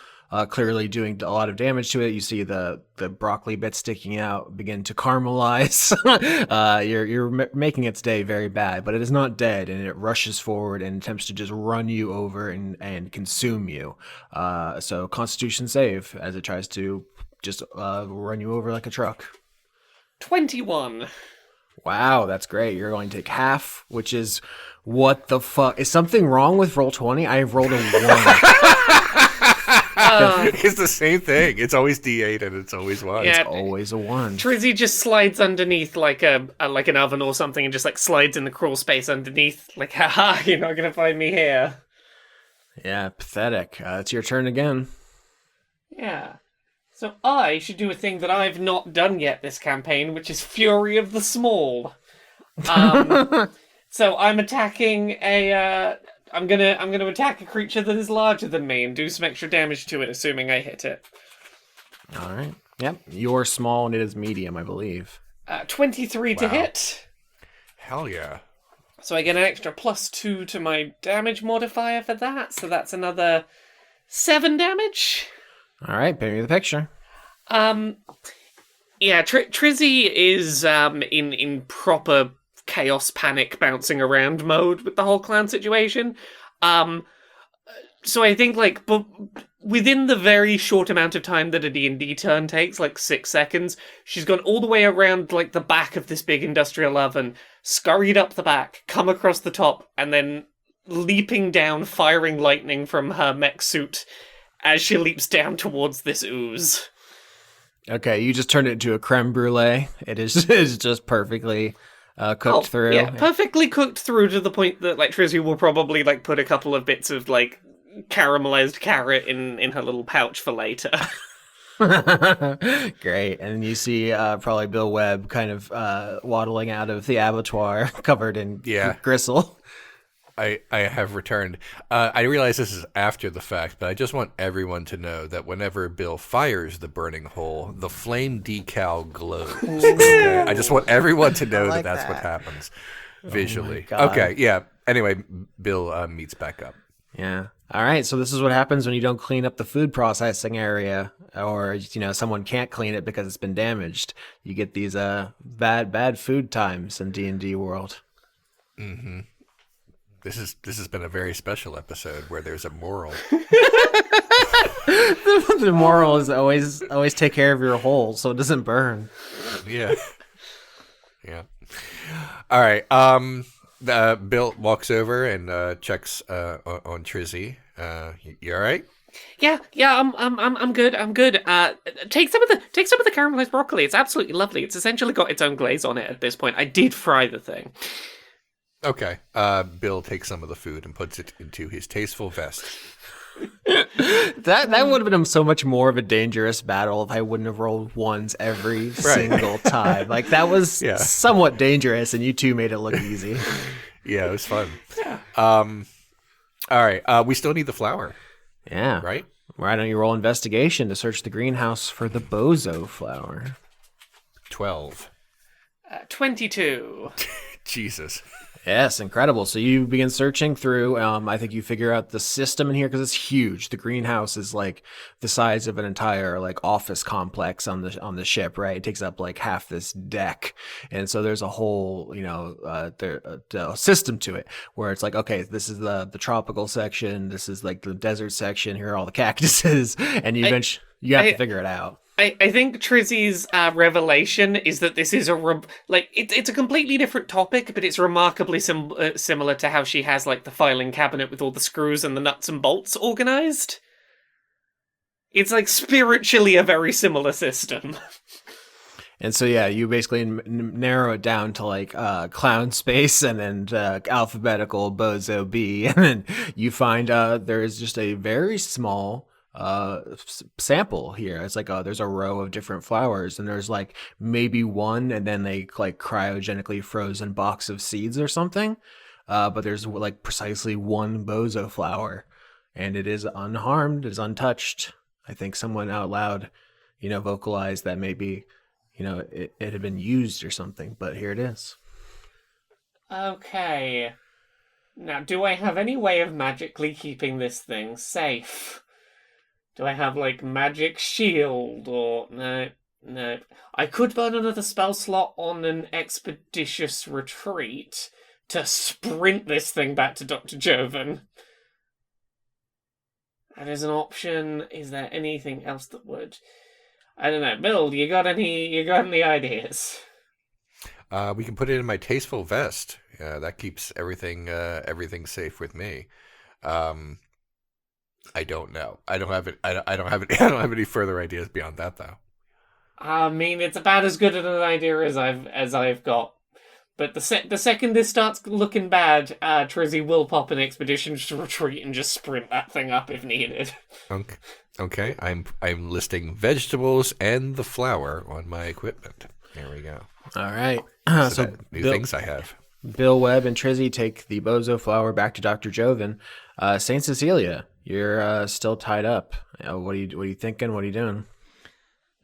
clearly doing a lot of damage to it. You see the broccoli bits sticking out begin to caramelize. You're making its day very bad, but it is not dead, and it rushes forward and attempts to just run you over and consume you. So Constitution save as it tries to just run you over like a truck. 21. Wow, that's great. You're going to take half, which is what the fuck? Is something wrong with Roll20? I have rolled a 1. It's the same thing. It's always D8 and it's always 1. Yeah, it's always a 1. Trizzy just slides underneath like an oven or something and just like slides in the crawl space underneath. Like, haha, you're not gonna find me here. Yeah, pathetic. It's your turn again. Yeah. So I should do a thing that I've not done yet this campaign, which is Fury of the Small. So I'm attacking I'm gonna attack a creature that is larger than me and do some extra damage to it, assuming I hit it. All right. Yep. You're small and it is medium, I believe. 23 to hit. Hell yeah. So I get an extra +2 to my damage modifier for that. So that's another 7 damage. All right, paint me the picture. Yeah, Trizzy is in proper chaos panic bouncing around mode with the whole clan situation. So I think within the very short amount of time that a D&D turn takes, like 6 seconds, she's gone all the way around like the back of this big industrial oven, scurried up the back, come across the top, and then leaping down, firing lightning from her mech suit as she leaps down towards this ooze. Okay, you just turned it into a creme brulee. It is just perfectly cooked through. Yeah, perfectly cooked through to the point that Trizzy will probably put a couple of bits of caramelized carrot in her little pouch for later. Great. And you see probably Bill Webb kind of waddling out of the abattoir covered in gristle. I have returned. I realize this is after the fact, but I just want everyone to know that whenever Bill fires the burning hole, the flame decal glows. Okay? I just want everyone to know like that's what that. happens visually. God. Okay, yeah. Anyway, Bill meets back up. Yeah. All right. So this is what happens when you don't clean up the food processing area, or someone can't clean it because it's been damaged. You get these bad food times in D&D world. Mm-hmm. This has been a very special episode where there's a moral. The moral is always take care of your hole so it doesn't burn. Yeah. Yeah. All right. Bill walks over and checks on Trizzy. You all right? Yeah, I'm good. I'm good. Take some of the caramelized broccoli. It's absolutely lovely. It's essentially got its own glaze on it at this point. I did fry the thing. Okay. Bill takes some of the food and puts it into his tasteful vest. That would have been so much more of a dangerous battle if I wouldn't have rolled ones every single time. Like that was somewhat dangerous, and you two made it look easy. Yeah, it was fun. Yeah. All right. We still need the flour. Yeah. Right? Why don't you roll investigation to search the greenhouse for the bozo flower? 12. 22. Jesus. Yes, incredible. So you begin searching through. I think you figure out the system in here because it's huge. The greenhouse is like the size of an entire like office complex on the ship, right? It takes up like half this deck, and so there's a whole the system to it where it's like, okay, this is the tropical section, this is like the desert section. Here are all the cactuses, and you have to figure it out. I think Trizzy's revelation is that this is it's a completely different topic, but it's remarkably similar to how she has like the filing cabinet with all the screws and the nuts and bolts organized. It's like spiritually a very similar system. And so you basically narrow it down to like clown space and then alphabetical bozo B, and then you find there is just a very small sample here. It's like there's a row of different flowers, and there's like maybe one and then they like cryogenically frozen box of seeds or something, but there's like precisely one bozo flower, and it is unharmed, it is untouched. I think someone out loud vocalized that maybe it had been used or something, but here it is. Okay, now do I have any way of magically keeping this thing safe? Do I have, like, magic shield, or... No. I could burn another spell slot on an expeditious retreat to sprint this thing back to Dr. Joven. That is an option. Is there anything else that would... I don't know. Bill, you got any ideas? We can put it in my tasteful vest. That keeps everything safe with me. I don't know. I don't have it. I don't have it. I don't have any further ideas beyond that, though. I mean, it's about as good an idea as I've got. But the second this starts looking bad, Trizzy will pop an expedition to retreat and just sprint that thing up if needed. Okay. I'm listing vegetables and the flour on my equipment. There we go. All right. So new things I have. Bill Webb and Trizzy take the bozo flower back to Dr. Joven. Saint Cecilia, you're still tied up. What are you thinking? What are you doing?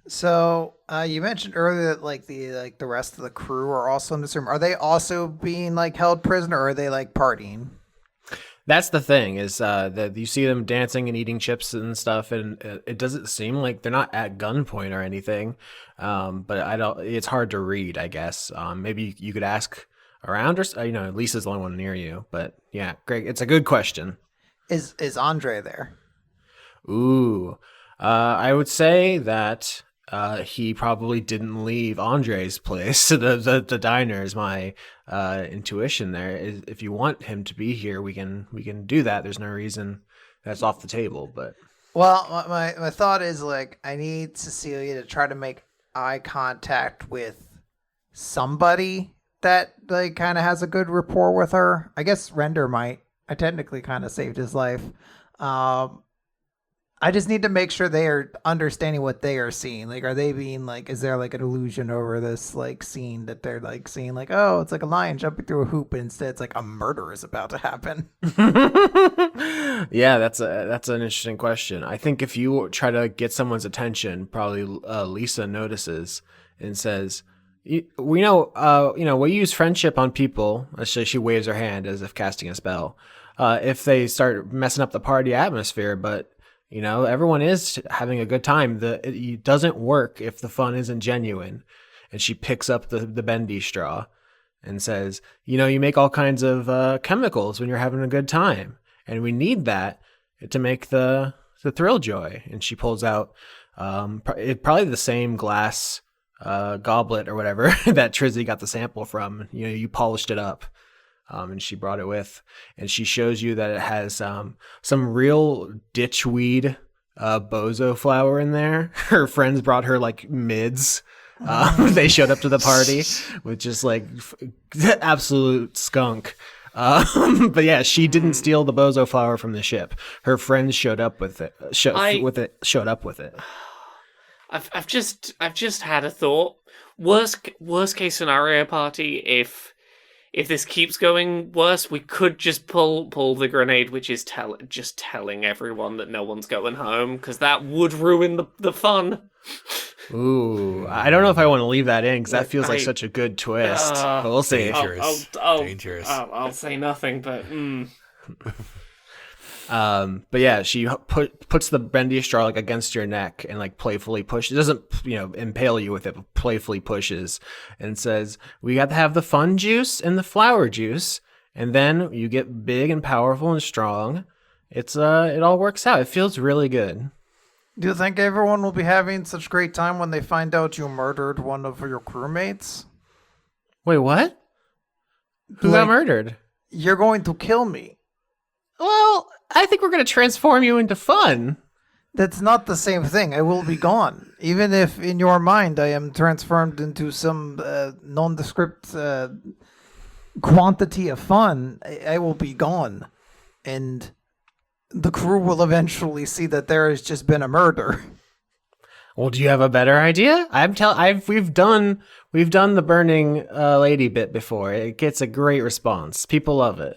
So you mentioned earlier that like the rest of the crew are also in this room. Are they also being like held prisoner, or are they like partying? That's the thing is that you see them dancing and eating chips and stuff, and it doesn't seem like they're not at gunpoint or anything. But I don't. It's hard to read, I guess. Maybe you could ask around, or Lisa's the only one near you. But yeah, Greg, it's a good question. Is Andre there? Ooh, I would say that he probably didn't leave Andre's place. The diner is my intuition there. If you want him to be here, we can do that. There's no reason that's off the table. But well, my thought is like I need Cecilia to try to make eye contact with somebody that like kind of has a good rapport with her. I guess Render might. I technically kind of saved his life. I just need to make sure they are understanding what they are seeing. Like, are they being like, is there like an illusion over this like scene that they're like seeing like, oh, it's like a lion jumping through a hoop, and instead it's like a murder is about to happen. Yeah, that's an interesting question. I think if you try to get someone's attention, probably Lisa notices and says, "We know, we use friendship on people." So she waves her hand as if casting a spell. If they start messing up the party atmosphere, but everyone is having a good time. It doesn't work if the fun isn't genuine. And she picks up the bendy straw and says, you make all kinds of chemicals when you're having a good time. And we need that to make the thrill joy. And she pulls out probably the same glass goblet or whatever that Trizzy got the sample from. You polished it up. And she brought it with, and she shows you that it has some real ditchweed bozo flower in there. Her friends brought her like mids. They showed up to the party with just like absolute skunk. But yeah, she didn't steal the bozo flower from the ship. Her friends showed up with it. Showed up with it. I've just had a thought. Worst case scenario party, if this keeps going worse, we could just pull the grenade, which is just telling everyone that no one's going home, because that would ruin the fun. Ooh, I don't know if I want to leave that in, because that feels like such a good twist. But we'll see. Dangerous. Dangerous. I'll say nothing, but. But yeah, she puts the bendy straw like against your neck and like playfully pushes. It doesn't, impale you with it, but playfully pushes and says, "We got to have the fun juice and the flower juice, and then you get big and powerful and strong. It all works out. It feels really good." Do you think everyone will be having such great time when they find out you murdered one of your crewmates? Wait, what? Who got murdered? You're going to kill me. Well, I think we're going to transform you into fun. That's not the same thing. I will be gone. Even if in your mind I am transformed into some nondescript quantity of fun, I will be gone. And the crew will eventually see that there has just been a murder. Well, do you have a better idea? We've done the burning lady bit before. It gets a great response. People love it.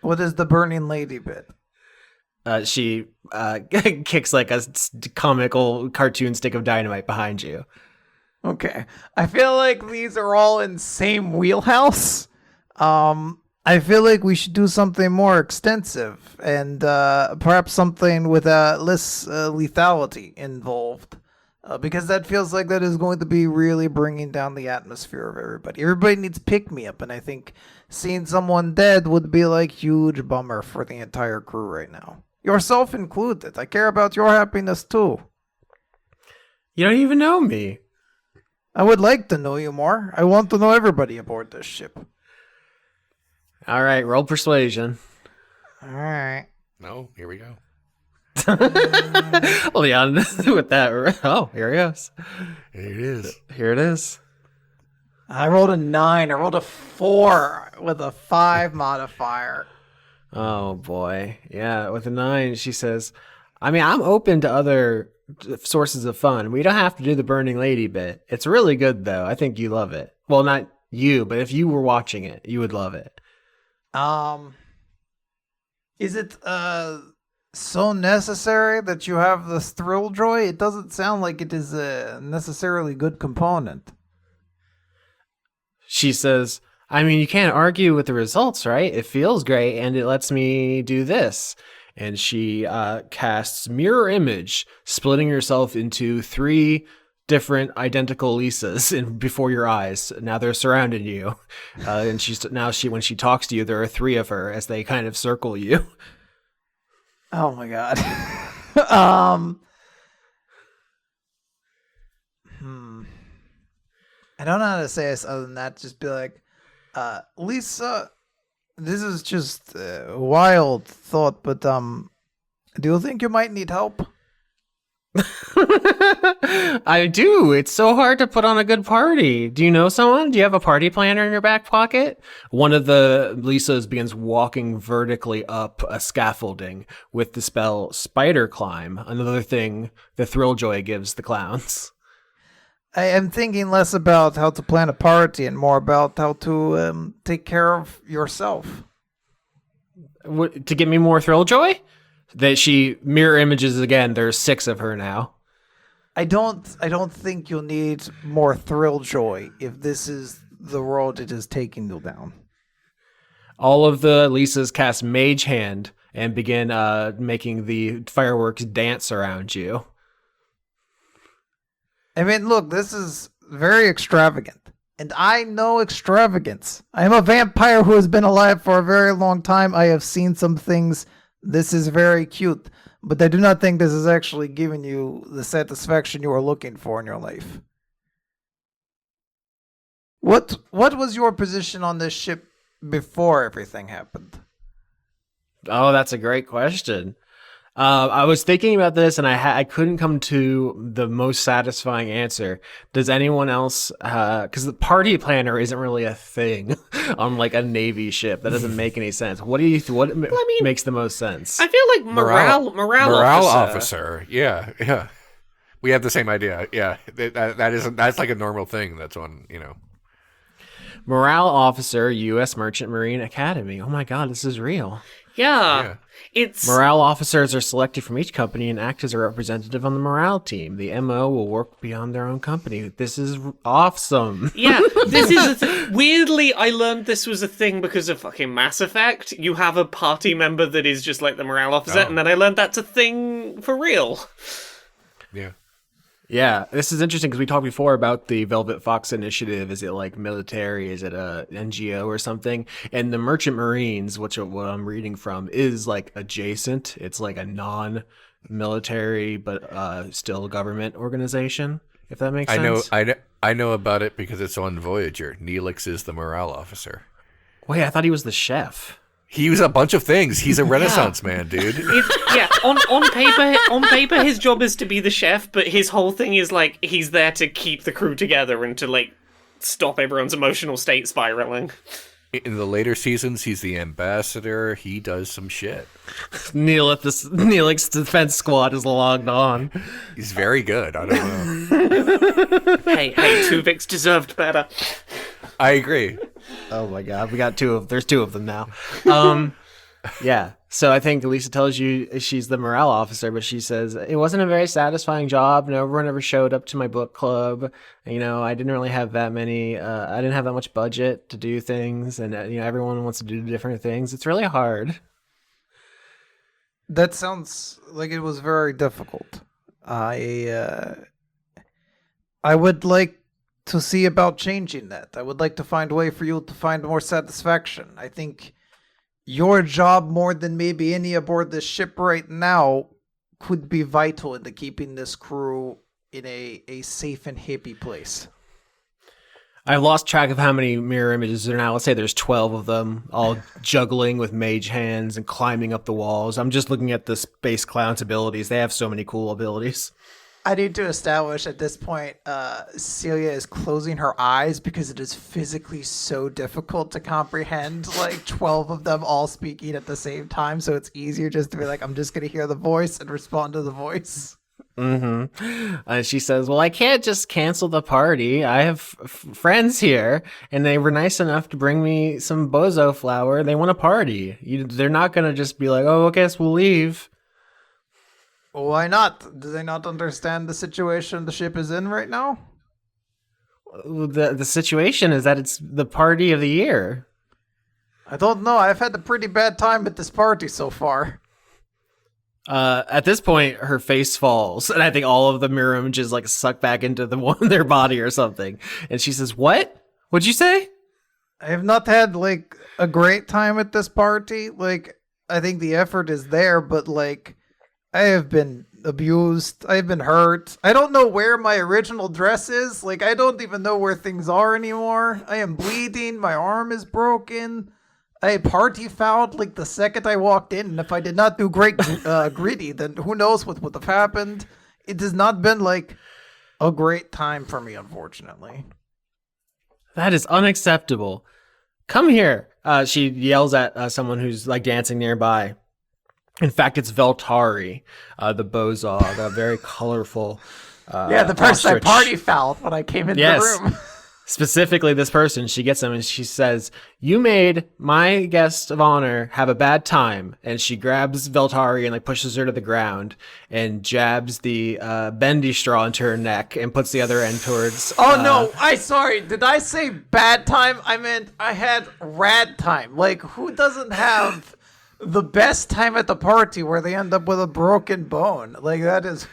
What is the burning lady bit? She kicks like a comical cartoon stick of dynamite behind you. Okay. I feel like these are all in same wheelhouse. I feel like we should do something more extensive and perhaps something with less lethality involved. Because that feels like that is going to be really bringing down the atmosphere of everybody. Everybody needs pick-me-up, and I think seeing someone dead would be like huge bummer for the entire crew right now. Yourself included. I care about your happiness too. You don't even know me. I would like to know you more. I want to know everybody aboard this ship. All right, roll persuasion. All right. No, here we go. Leon with that. Oh, here he goes. Here it is. Here it is. I rolled a 9. I rolled a 4 with a 5 modifier. Oh boy. Yeah, with a 9, she says, I'm open to other sources of fun. We don't have to do the burning lady bit. It's really good though. I think you love it. Well, not you, but if you were watching it, you would love it. Is it so necessary that you have this thrill joy? It doesn't sound like it is a necessarily good component. She says, you can't argue with the results, right? It feels great, and it lets me do this. And she casts Mirror Image, splitting herself into 3 different identical Lisas before your eyes. Now they're surrounding you. And when she talks to you, there are 3 of her as they kind of circle you. Oh my god. I don't know how to say this other than that. Just be like, Lisa, this is just a wild thought, but do you think you might need help? I do. It's so hard to put on a good party. Do you know someone? Do you have a party planner in your back pocket? One of the Lisas begins walking vertically up a scaffolding with the spell Spider Climb, another thing the Thrilljoy gives the clowns. I am thinking less about how to plan a party and more about how to take care of yourself. To get me more Thrilljoy? That she mirror images again. There's 6 of her now. I don't think you'll need more Thrilljoy if this is the road it is taking you down. All of the Lisas cast Mage Hand and begin making the fireworks dance around you. I mean, look, this is very extravagant. And I know extravagance. I am a vampire who has been alive for a very long time. I have seen some things. This is very cute. But I do not think this is actually giving you the satisfaction you are looking for in your life. What was your position on this ship before everything happened? Oh, that's a great question. I was thinking about this, and I couldn't come to the most satisfying answer. Does anyone else? Because the party planner isn't really a thing on like a Navy ship. That doesn't make any sense. What do you? Makes the most sense? I feel like morale officer. Yeah. We have the same idea. Yeah, that's like a normal thing. That's on Morale officer, U.S. Merchant Marine Academy. Oh my God, this is real. Yeah. It's morale officers are selected from each company and act as a representative on the morale team. The MO will work beyond their own company. This is awesome. Yeah, this is weirdly, I learned this was a thing because of fucking Mass Effect. You have a party member that is just like the morale officer, and then I learned that's a thing for real. Yeah. Yeah, this is interesting because we talked before about the Velvet Fox Initiative. Is it like military? Is it a NGO or something? And the Merchant Marines, what I'm reading from, is like adjacent. It's like a non-military but still government organization, if that makes sense. I know about it because it's on Voyager. Neelix is the morale officer. Wait, I thought he was the chef. He was a bunch of things. He's a Renaissance man, dude. On paper, his job is to be the chef, but his whole thing is like he's there to keep the crew together and to like stop everyone's emotional state spiraling. In the later seasons, he's the ambassador. He does some shit. Neelix's defense squad is logged on. He's very good. I don't know. Hey, Tuvix deserved better. I agree. Oh my God, there's 2 of them now. Yeah. So I think Lisa tells you she's the morale officer, but she says it wasn't a very satisfying job. No one ever showed up to my book club. I didn't really have that many. I didn't have that much budget to do things, and everyone wants to do different things. It's really hard. That sounds like it was very difficult. I would like to see about changing that. I would like to find a way for you to find more satisfaction. I think your job, more than maybe any aboard this ship right now, could be vital into keeping this crew in a safe and happy place. I've lost track of how many mirror images there are now. Let's say there's 12 of them, all juggling with mage hands and climbing up the walls. I'm just looking at the space clown's abilities. They have so many cool abilities. I need to establish at this point, Celia is closing her eyes because it is physically so difficult to comprehend, like 12 of them all speaking at the same time. So it's easier just to be like, I'm just going to hear the voice and respond to the voice. Mm-hmm. She says, well, I can't just cancel the party. I have friends here, and they were nice enough to bring me some bozo flower. They want a party. They're not going to just be like, oh, I guess we'll leave. Why not? Do they not understand the situation the ship is in right now? The situation is that it's the party of the year. I don't know. I've had a pretty bad time at this party so far. At this point, her face falls, and I think all of the mirror images like suck back into their body or something. And she says, "What? What'd you say?" I have not had like a great time at this party. Like, I think the effort is there, but like, I have been abused. I've been hurt. I don't know where my original dress is. Like, I don't even know where things are anymore. I am bleeding. My arm is broken. I party fouled like the second I walked in. And if I did not do great gritty, then who knows what would have happened. it has not been like a great time for me, unfortunately. That is unacceptable. Come here. She yells at someone who's like dancing nearby. In fact, it's Veltari, the bozog, a very colorful. The person I ostrich. party fouled when I came into Yes. the room. Specifically, this person, she gets him and she says, "You made my guest of honor have a bad time." And she grabs Veltari and like pushes her to the ground and jabs the bendy straw into her neck and puts the other end towards. Oh no, sorry. Did I say bad time? I meant I had rad time. Like, who doesn't have the best time at the party where they end up with a broken bone? Like, that is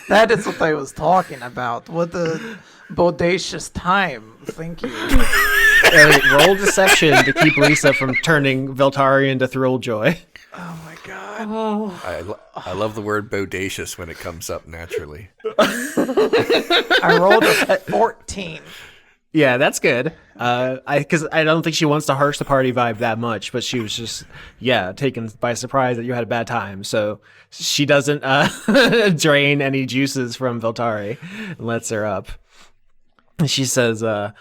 what I was talking about. What the bodacious time. Thank you. Roll deception to keep Lisa from turning Veltari into Thrilljoy. Oh my god. I love the word bodacious when it comes up naturally. I rolled a 14. Yeah, that's good. Because I don't think she wants to harsh the party vibe that much, but she was just, taken by surprise that you had a bad time. So she doesn't drain any juices from Veltari and lets her up. And she says, "Did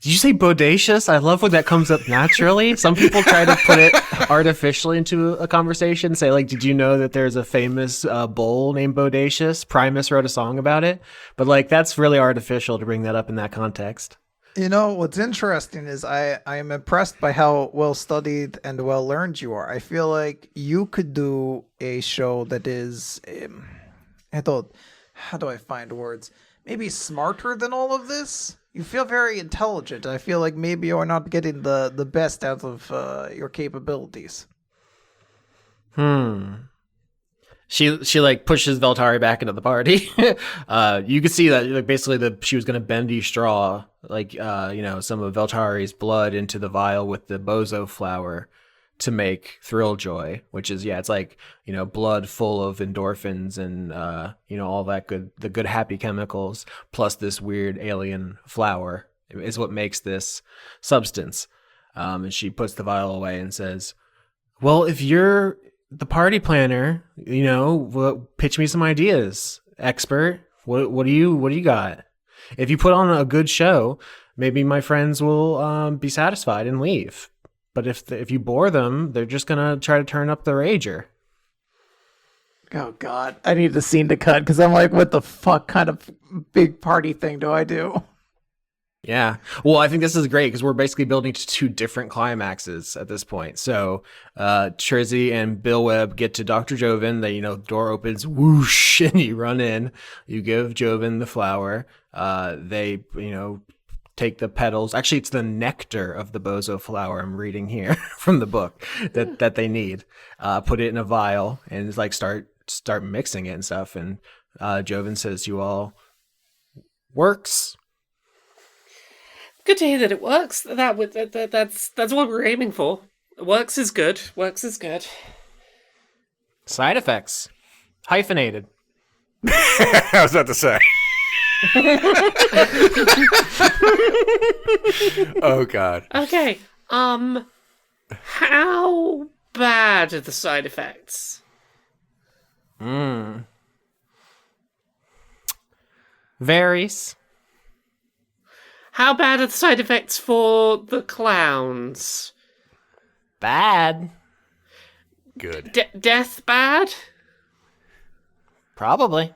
you say bodacious? I love when that comes up naturally." Some people try to put it artificially into a conversation, say like, "Did you know that there's a famous bull named Bodacious? Primus wrote a song about it." But like, that's really artificial to bring that up in that context. You know, what's interesting is I am impressed by how well studied and well learned you are. I feel like you could do a show that is, how do I find words? Maybe smarter than all of this. You feel very intelligent. I feel like maybe you're not getting the best out of your capabilities. She like pushes Veltari back into the party. You could see that like basically she was gonna bendy straw like some of Veltari's blood into the vial with the bozo flower to make Thrilljoy, which is it's like blood full of endorphins and all that good happy chemicals plus this weird alien flower is what makes this substance. And she puts the vial away and says, "Well, if you're the party planner, pitch me some ideas, expert. What do you got? If you put on a good show, maybe my friends will be satisfied and leave. But if you bore them, they're just gonna try to turn up the rager." Oh god, I need the scene to cut because I'm like, what the fuck kind of big party thing do I do? Yeah. Well, I think this is great because we're basically building to two different climaxes at this point. So Trizzy and Bill Webb get to Dr. Joven. The door opens, whoosh, and you run in. You give Joven the flower. They take the petals. Actually, it's the nectar of the bozo flower I'm reading here from the book that they need. Put it in a vial and it's like start mixing it and stuff. And Joven says, "You all works." Good to hear that it works. That's what we're aiming for. Works is good. Works is good. Side effects. Hyphenated. I was about to say. Oh god. Okay. How bad are the side effects? Varies. How bad are the side effects for the clowns? Bad. Good. Death bad? Probably.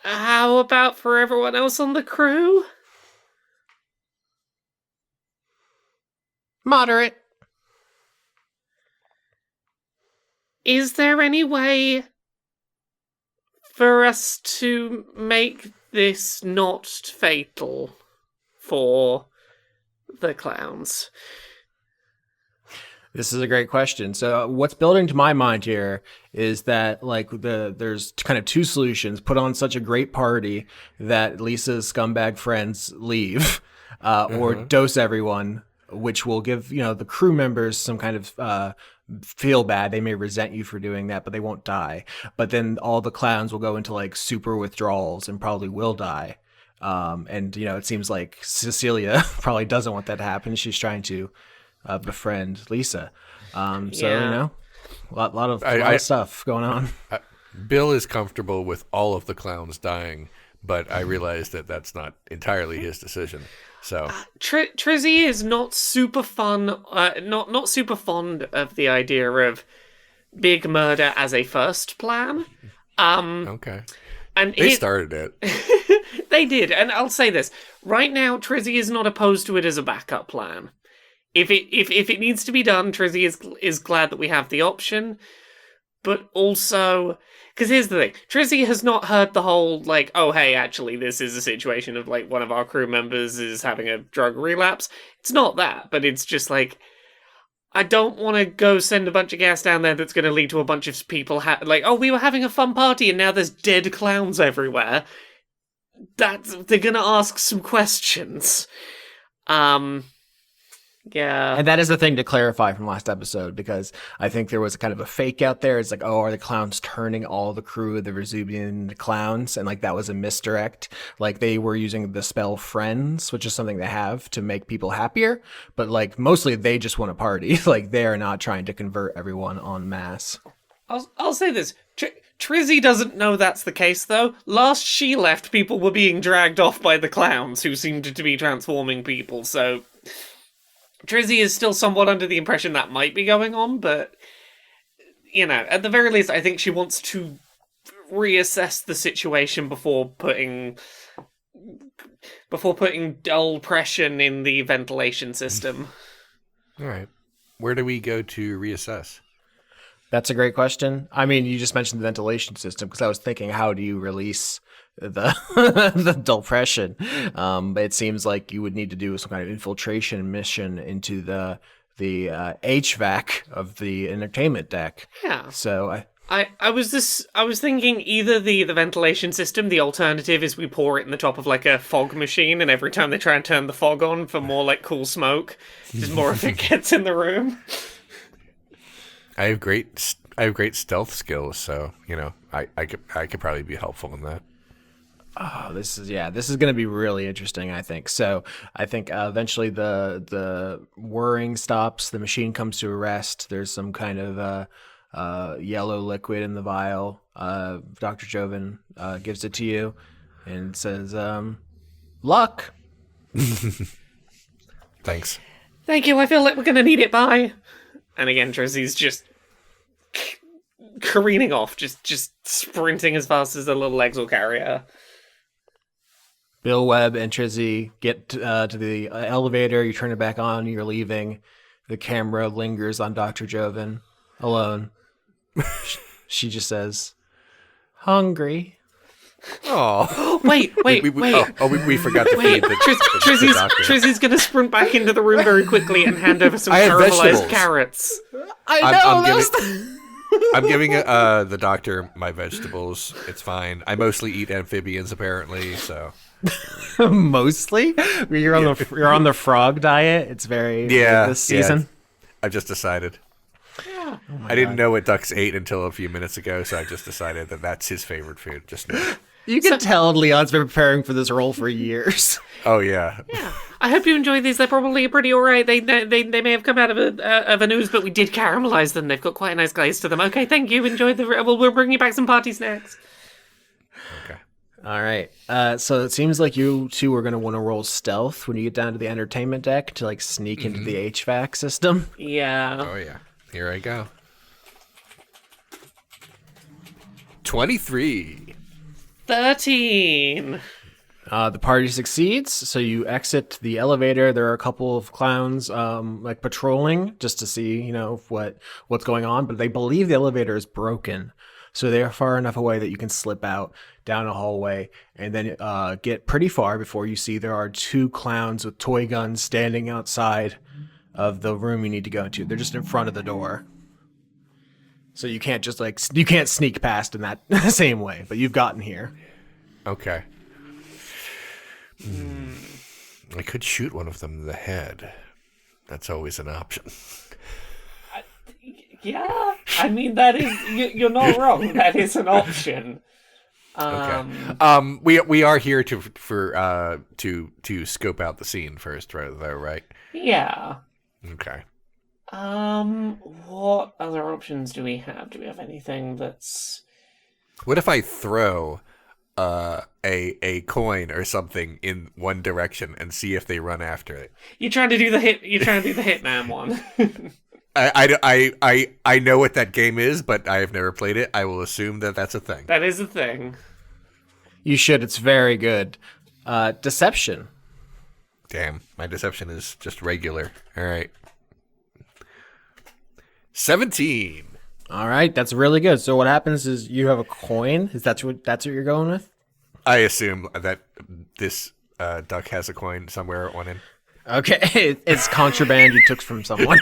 How about for everyone else on the crew? Moderate. Is there any way for us to make this not fatal for the clowns? This is a great question. So what's building to my mind here is that there's kind of two solutions. Put on such a great party that Lisa's scumbag friends leave, or dose everyone, which will give the crew members some kind of feel bad. They may resent you for doing that, but they won't die. But then all the clowns will go into like super withdrawals and probably will die. And it seems like Cecilia probably doesn't want that to happen. She's trying to befriend Lisa. A lot of stuff going on. Bill is comfortable with all of the clowns dying, but I realize that that's not entirely his decision. So Trizzy is not super fun, not super fond of the idea of big murder as a first plan. okay, And they started it. They did, and I'll say this right now: Trizzy is not opposed to it as a backup plan. If it needs to be done, Trizzy is glad that we have the option. But also, because here's the thing: Trizzy has not heard the whole like, oh hey, actually, this is a situation of like one of our crew members is having a drug relapse. It's not that, but it's just like, I don't want to go send a bunch of gas down there that's going to lead to a bunch of people like, oh, we were having a fun party and now there's dead clowns everywhere. They're going to ask some questions. Yeah. And that is the thing to clarify from last episode, because I think there was kind of a fake out there. It's like, oh, are the clowns turning all the crew of the Vesuvian clowns? And like that was a misdirect. Like they were using the spell friends, which is something they have to make people happier. But like mostly they just want to party. Like they're not trying to convert everyone en masse. I'll say this. Trizzy doesn't know that's the case, though. Last she left, people were being dragged off by the clowns, who seemed to be transforming people, so Trizzy is still somewhat under the impression that might be going on, but, you know, at the very least, I think she wants to reassess the situation before putting dull pressure in the ventilation system. All right. Where do we go to reassess? That's a great question. I mean, you just mentioned the ventilation system, because I was thinking, how do you release the the depression? But it seems like you would need to do some kind of infiltration mission into the HVAC of the entertainment deck. Yeah. So I was thinking either the ventilation system, the alternative is we pour it in the top of like a fog machine, and every time they try and turn the fog on for more like cool smoke, just more of it gets in the room. I have great stealth skills, so you know I could probably be helpful in that. Oh, this is going to be really interesting, I think. So I think eventually the whirring stops, the machine comes to a rest. There's some kind of yellow liquid in the vial. Dr. Joven gives it to you and says, luck. Thanks. Thank you, I feel like we're going to need it, bye. And again, Trizzy's just careening off, just sprinting as fast as the little legs will carry her. Bill, Webb, and Trizzy get to the elevator. You turn it back on. You're leaving. The camera lingers on Dr. Joven alone. She just says, hungry. Oh, wait. we forgot to feed the doctor. Trizzy's gonna sprint back into the room very quickly and hand over some caramelized carrots. I'm giving the doctor my vegetables. It's fine. I mostly eat amphibians, apparently. So mostly, you're on the frog diet. It's very this season. Yeah, I've just decided. Yeah. Oh I didn't know what Ducks ate until a few minutes ago, so I just decided that that's his favorite food. Just now. You can tell Leon's been preparing for this role for years. Oh yeah. Yeah. I hope you enjoyed these. They're probably pretty alright. They may have come out of a news, but we did caramelize them. They've got quite a nice glaze to them. Okay, thank you. Enjoy the. We'll bring you back some party snacks. Okay. All right. So it seems like you two are going to want to roll stealth when you get down to the entertainment deck to like sneak into the HVAC system. Yeah. Oh yeah. Here I go. 23. 13. The party succeeds, so you exit the elevator. There are a couple of clowns like patrolling just to see, you know, what's going on, but they believe the elevator is broken. So they are far enough away that you can slip out down a hallway and then get pretty far before you see there are two clowns with toy guns standing outside of the room you need to go into. They're just in front of the door. So you can't just you can't sneak past in that same way, but you've gotten here. Okay. I could shoot one of them in the head. That's always an option. Yeah, I mean that is you're not wrong. That is an option. Okay. We are here to scope out the scene first, right? Though, right? Yeah. Okay. What other options do we have? Do we have anything that's What if I throw a coin or something in one direction and see if they run after it? You're trying to do the Hitman one. I know what that game is, but I have never played it. I will assume that that's a thing. That is a thing. You should. It's very good. Deception. Damn, my deception is just regular. All right. 17. All right, that's really good. So what happens is you have a coin. Is that's what you're going with? I assume that this duck has a coin somewhere on him. Okay, it's contraband you took from someone.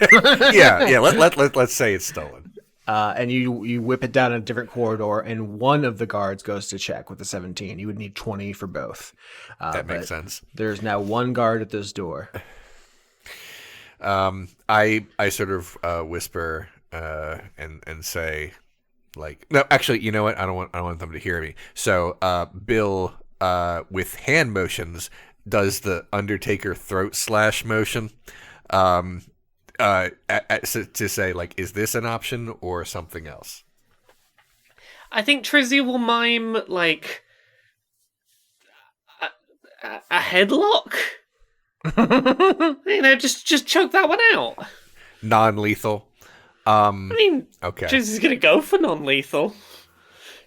Yeah. Let's say it's stolen. And you whip it down a different corridor, and one of the guards goes to check with the 17. You would need 20 for both. That makes sense. There's now one guard at this door. I sort of whisper and say, like, no, actually, you know what? I don't want them to hear me. So Bill, with hand motions, does the Undertaker throat slash motion. To say, like, is this an option or something else? I think Trizzy will mime, like, a headlock. Just choke that one out. Non-lethal. I mean, okay. Trizzy's gonna go for non-lethal.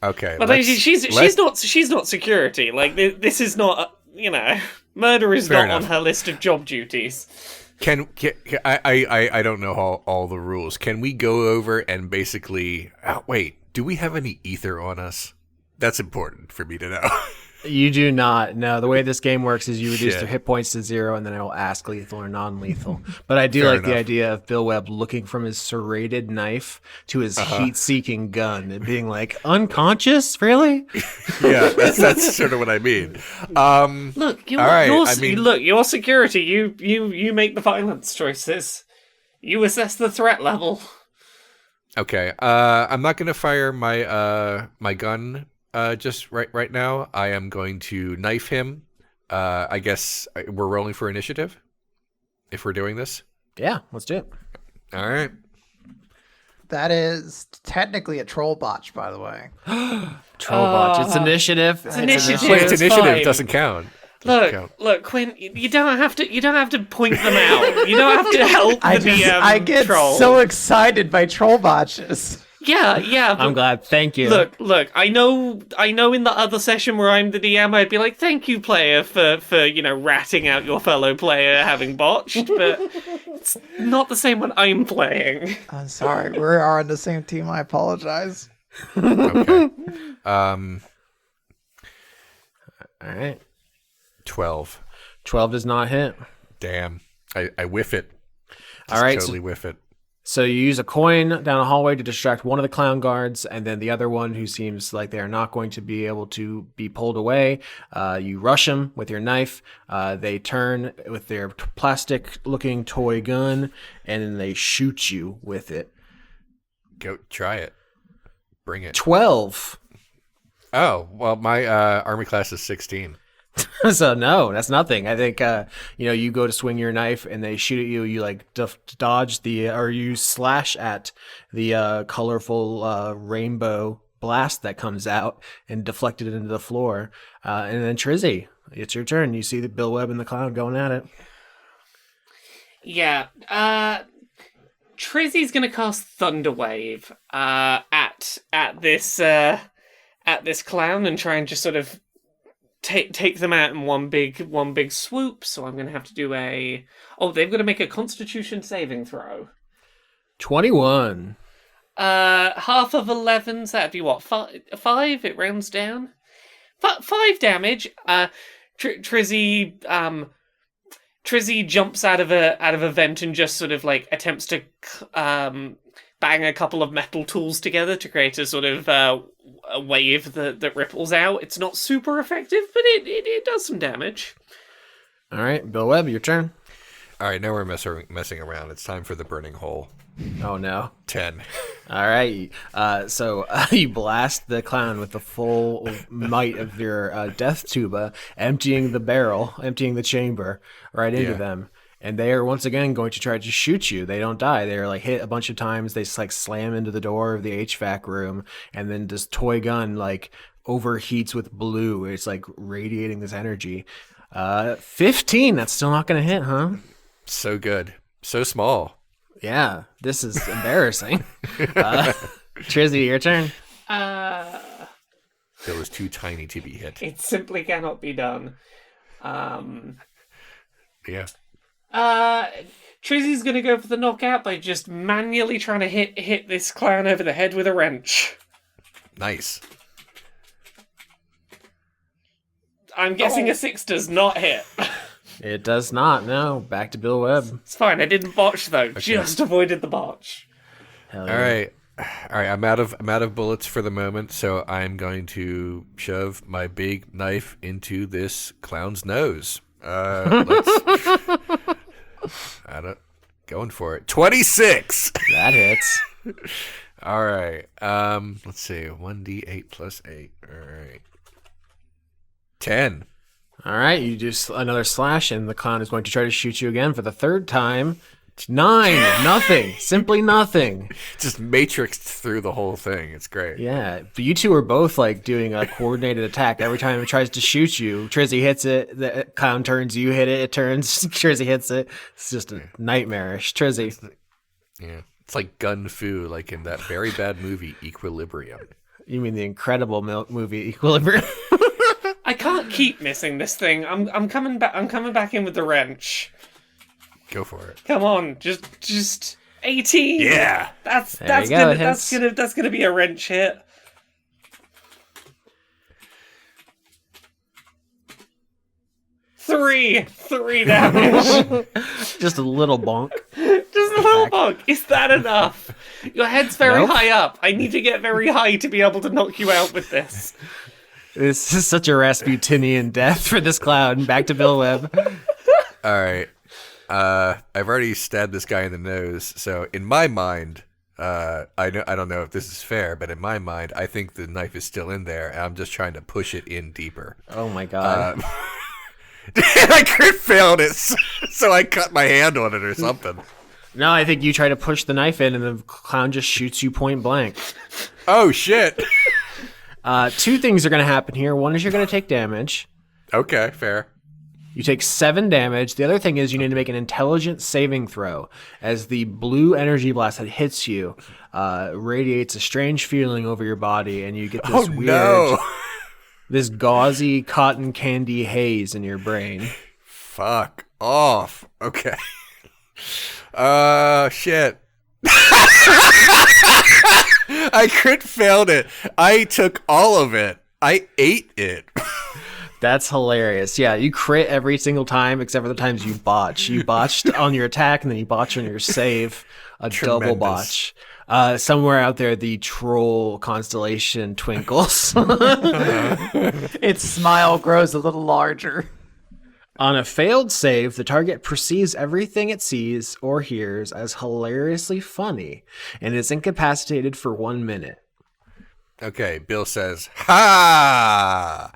Okay, but she's not security. Like, this is not, murder is not on her list of job duties. Can I don't know all the rules. Can we go over and basically... wait, do we have any ether on us? That's important for me to know. You do not. No, the way this game works is you reduce their hit points to 0, and then it will ask lethal or non-lethal. But I do the idea of Bill Webb looking from his serrated knife to his heat-seeking gun and being like, unconscious? Really? Yeah, that's sort of what I mean. Look, you're security. You make the violence choices. You assess the threat level. Okay. I'm not going to fire my gun. Just right now, I am going to knife him. I guess we're rolling for initiative if we're doing this. Yeah, let's do it. All right. That is technically a troll botch, by the way. Troll botch. It's initiative. It's initiative. Wait, it's initiative. Fine. It doesn't count. Look, Quinn. You don't have to point them out. You don't have to help the DM. I get troll. so excited by troll botches. Yeah. I'm glad. Thank you. Look. I know. In the other session where I'm the DM, I'd be like, "Thank you, player, for ratting out your fellow player having botched." But it's not the same when I'm playing. I'm sorry. We are on the same team. I apologize. Okay. All right. 12. 12 does not hit. Damn. I whiff it. All right. Totally whiff it. So you use a coin down a hallway to distract one of the clown guards, and then the other one, who seems like they are not going to be able to be pulled away, you rush them with your knife. They turn with their plastic-looking toy gun, and then they shoot you with it. Go try it. Bring it. 12. Oh, well, my army class is 16. So no, that's nothing. I think you go to swing your knife and they shoot at you. You like dodge or you slash at the colorful rainbow blast that comes out and deflect it into the floor. And then Trizzy, it's your turn. You see the Bill Webb and the clown going at it. Yeah. Trizzy's gonna cast Thunderwave at this clown and try and just sort of take them out in one big swoop. So I'm gonna have to do they've got to make a Constitution saving throw. 21. Half of 11's that'd be what? 5? It rounds down. 5 damage. Trizzy jumps out of a vent and just sort of like attempts to bang a couple of metal tools together to create a sort of a wave that ripples out. It's not super effective, but it does some damage. All right, Bill Webb, your turn. All right, now we're messing around. It's time for the burning hole. Oh no. 10. All right. So you blast the clown with the full might of your death tuba, emptying the chamber right into them. and they are once again going to try to shoot you. They don't die. They're like hit a bunch of times. They just like slam into the door of the HVAC room, and then this toy gun like overheats with blue. It's like radiating this energy. 15. That's still not going to hit, huh? So good. So small. Yeah, this is embarrassing. Trizzy, your turn. Bill is too tiny to be hit. It simply cannot be done. Yeah. Trizzy's gonna go for the knockout by just manually trying to hit this clown over the head with a wrench. Nice. I'm guessing a 6 does not hit. It does not. No, back to Bill Webb. It's fine. I didn't botch though. Just avoided the botch. Hell All yeah. right. I'm out of bullets for the moment, so I'm going to shove my big knife into this clown's nose. Going for it. 26. That hits. All right. Let's see. 1d8 plus 8. All right. 10. All right, you do another slash, and the clown is going to try to shoot you again for the third time. 9. Nothing. Simply nothing. Just matrixed through the whole thing. It's great. Yeah, but you two are both like doing a coordinated attack. Every time it tries to shoot you, Trizzy hits it, the clown turns, you hit it, it turns, Trizzy hits it. It's just nightmarish. Trizzy. Yeah. It's like gun fu, like in that very bad movie, Equilibrium. You mean the incredible movie Equilibrium? I can't keep missing this thing. I'm coming back. I'm coming back in with the wrench. Go for it. Come on, just 18. Yeah. That's There you go, it hits. that's gonna be a wrench hit. Three damage. Just a little bonk. Just a little bug. Is that enough? Your head's very Nope. high up. I need to get very high to be able to knock you out with this. This is such a Rasputinian death for this clown. Back to Bill Webb. All right. I've already stabbed this guy in the nose, so in my mind, I don't know if this is fair, but in my mind, I think the knife is still in there, and I'm just trying to push it in deeper. Oh my god. I crit failed it, so I cut my hand on it or something. No, I think you try to push the knife in, and the clown just shoots you point blank. Oh shit. 2 things are going to happen here. One is you're going to take damage. Okay, fair. You take 7 damage. The other thing is you need to make an intelligence saving throw, as the blue energy blast that hits you radiates a strange feeling over your body, and you get this this gauzy cotton candy haze in your brain. Fuck off. Okay. Shit. I crit failed it. I took all of it. I ate it. That's hilarious. Yeah, you crit every single time except for the times you botch. You botched on your attack and then you botch on your save. A double botch. Somewhere out there, the troll constellation twinkles. Its smile grows a little larger. On a failed save, the target perceives everything it sees or hears as hilariously funny and is incapacitated for 1 minute. Okay, Bill says, ha!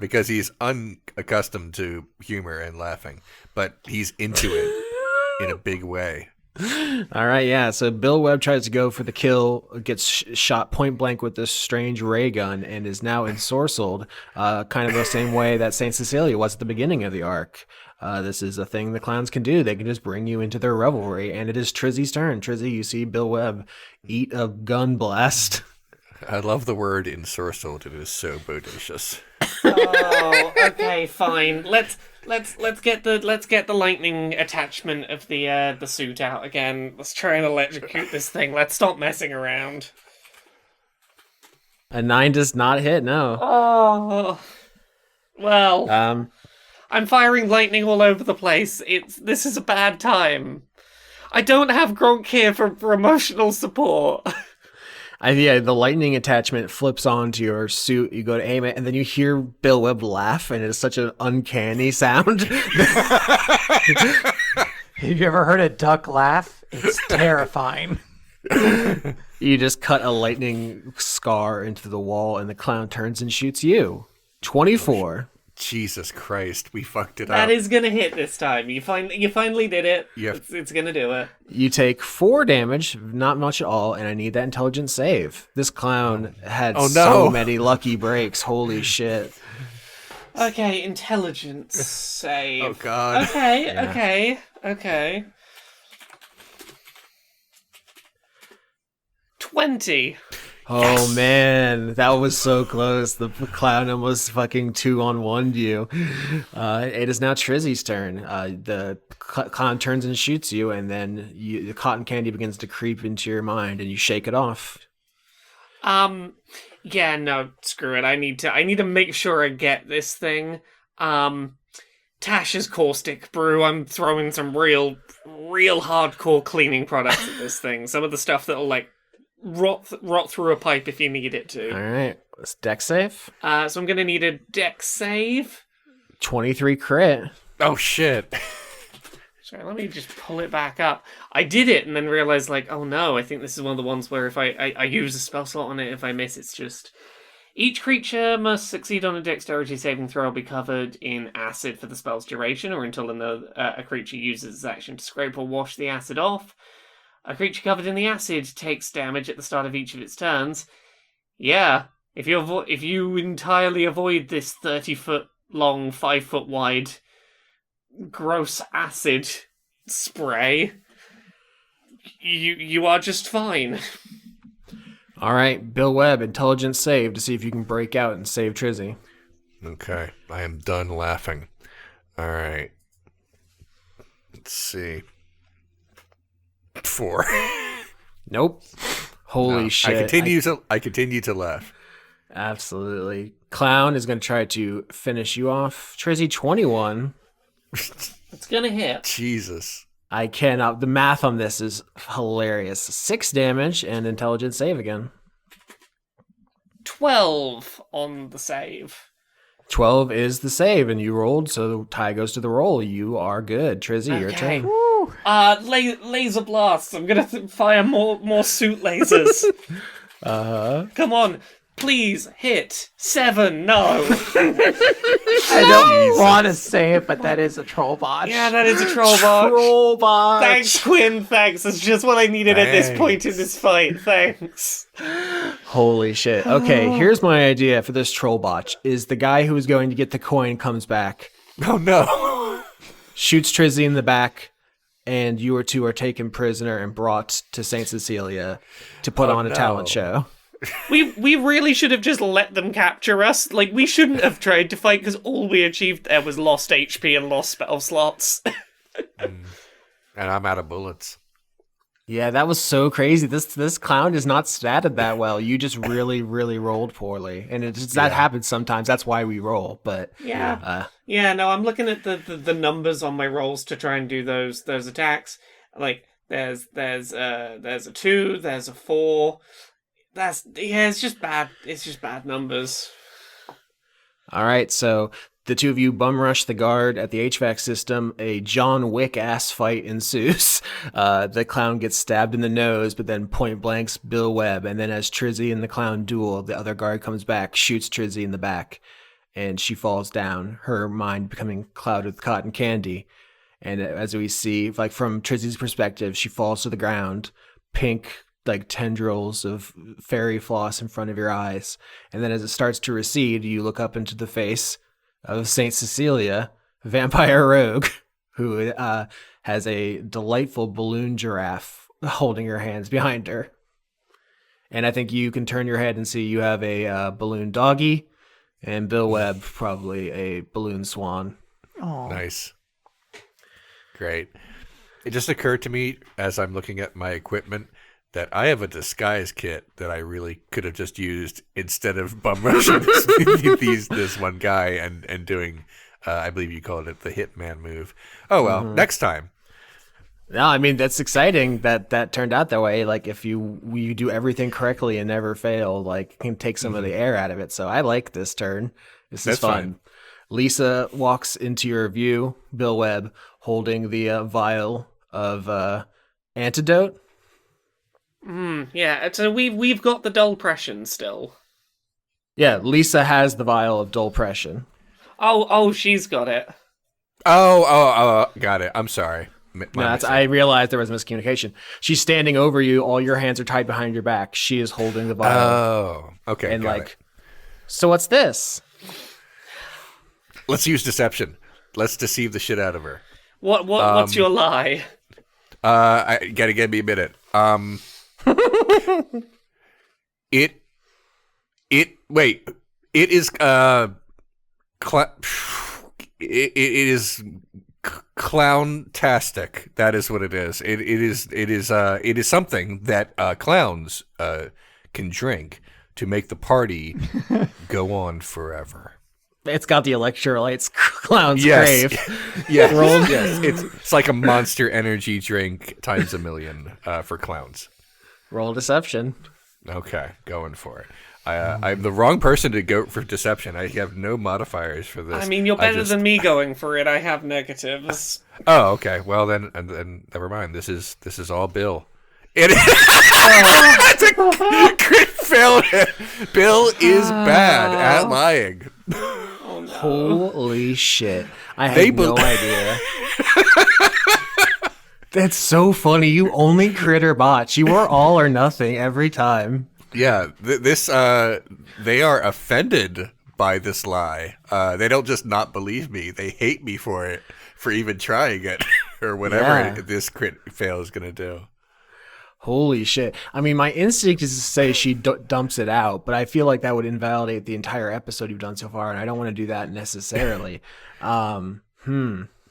Because he's unaccustomed to humor and laughing, but he's into it in a big way. All right, yeah. So Bill Webb tries to go for the kill, gets shot point blank with this strange ray gun, and is now ensorcelled, kind of the same way that Saint Cecilia was at the beginning of the arc. This is a thing the clowns can do. They can just bring you into their revelry, and it is Trizzy's turn. Trizzy, you see Bill Webb eat a gun blast. I love the word ensorcelled. It is so bodacious. Oh, okay, fine. Let's get the lightning attachment of the suit out again. Let's try and electrocute this thing. Let's stop messing around. A 9 does not hit, no. Oh, well. I'm firing lightning all over the place. This is a bad time. I don't have Gronk here for emotional support. Yeah, the lightning attachment flips onto your suit. You go to aim it, and then you hear Bill Webb laugh, and it is such an uncanny sound. Have you ever heard a duck laugh? It's terrifying. You just cut a lightning scar into the wall, and the clown turns and shoots you. 24. Jesus Christ, we fucked it That up. is gonna hit this time. You finally did it. Yep. It's gonna do it. You take 4 damage, not much at all, and I need that intelligence save. This clown had Oh, so no. many lucky breaks. Holy shit. Okay, intelligence save. Oh, God. Okay. 20. Oh man, that was so close. The clown almost fucking 2-on-1'd you. It is now Trizzy's turn. The clown turns and shoots you, and then the cotton candy begins to creep into your mind, and you shake it off. Yeah, no, screw it. I need to make sure I get this thing. Tash's caustic brew. I'm throwing some real hardcore cleaning products at this thing. Some of the stuff that'll like rot through a pipe if you need it to. All right, let's dex save. So I'm gonna need a dex save. 23 crit. Oh, shit. Sorry, let me just pull it back up. I did it and then realized, like, oh no, I think this is one of the ones where if I use a spell slot on it, if I miss, it's just... Each creature must succeed on a dexterity saving throw or be covered in acid for the spell's duration, or until a creature uses its action to scrape or wash the acid off. A creature covered in the acid takes damage at the start of each of its turns. Yeah, if you entirely avoid this 30-foot long, 5-foot wide, gross acid spray, you are just fine. All right, Bill Webb, intelligence save to see if you can break out and save Trizzy. Okay, I am done laughing. All right. Let's see. 4. Nope. Holy No, shit. I continue to laugh. Absolutely. Clown is going to try to finish you off. Trizzy, 21. It's gonna hit. Jesus. I cannot. The math on this is hilarious. 6 damage and intelligence save again. 12 on the save. 12 is the save, and you rolled, so the tie goes to the roll. You are good. Trizzy, your Okay. turn. Laser blasts. I'm gonna fire more suit lasers. Come on, please hit 7. No. I don't want to say it, but that is a troll botch. Yeah, that is a troll bot. Troll botch. Thanks, Quinn. Thanks. That's just what I needed at this point in Thanks. this fight. Thanks. Holy shit. Okay, here's my idea for this troll botch. Is the guy who is going to get the coin comes back, Oh, no. shoots Trizzy in the back, and you two are taken prisoner and brought to St. Cecilia to put on a no. talent show. We really should have just let them capture us. Like, we shouldn't have tried to fight because all we achieved there was lost HP and lost spell slots. And I'm out of bullets. Yeah, that was so crazy. This clown is not statted that well. You just really, really rolled poorly, and that happens sometimes. That's why we roll. But Yeah. No, I'm looking at the numbers on my rolls to try and do those attacks. Like, there's a 2, there's a 4. It's just bad. It's just bad numbers. all right, so the two of you bum rush the guard at the HVAC system. A John Wick ass fight ensues. The clown gets stabbed in the nose, but then point blanks Bill Webb. And then as Trizzy and the clown duel, the other guard comes back, shoots Trizzy in the back, and she falls down, her mind becoming clouded with cotton candy. And as we see, like from Trizzy's perspective, she falls to the ground, pink like tendrils of fairy floss in front of your eyes. And then as it starts to recede, you look up into the face of Saint Cecilia, vampire rogue, who has a delightful balloon giraffe holding her hands behind her. And I think you can turn your head and see you have a balloon doggy, and Bill Webb probably a balloon swan. Oh. Nice. Great. It just occurred to me as I'm looking at my equipment that I have a disguise kit that I really could have just used instead of bum rushing this one guy and doing, I believe you called it the Hitman move. Oh, well, next time. No, I mean, that's exciting that turned out that way. Like, if you do everything correctly and never fail, like, you can take some of the air out of it. So I like this turn. This is That's fun. fine. Lisa walks into your view, Bill Webb, holding the vial of antidote. Yeah, so we've got the dull pression still. Yeah, Lisa has the vial of dull pression. Oh, she's got it. Got it. I'm sorry. No, I realized there was miscommunication. She's standing over you. All your hands are tied behind your back. She is holding the vial. Oh, okay. And got like, it. so what's this? Let's use deception. Let's deceive the shit out of her. What's your lie? I gotta give me a minute. It is it is clown-tastic. That is what it is. It is something that clowns can drink to make the party go on forever. It's got the electrolytes clowns Yes. crave. Yes. It's like a Monster Energy drink times a million for clowns. Roll deception. Okay, going for it. I'm the wrong person to go for deception. I have no modifiers for this. I mean, you're better than me going for it. I have negatives. Oh, okay. Well, then never mind. This is all Bill. It's a crit failure. Bill is bad at lying. Oh, no. Holy shit. I had no idea. That's so funny. You only crit or botch. You are all or nothing every time. Yeah, they are offended by this lie. They don't just not believe me; they hate me for it, for even trying it, or whatever this crit fail is gonna do. Holy shit! I mean, my instinct is to say she dumps it out, but I feel like that would invalidate the entire episode you've done so far, and I don't want to do that necessarily.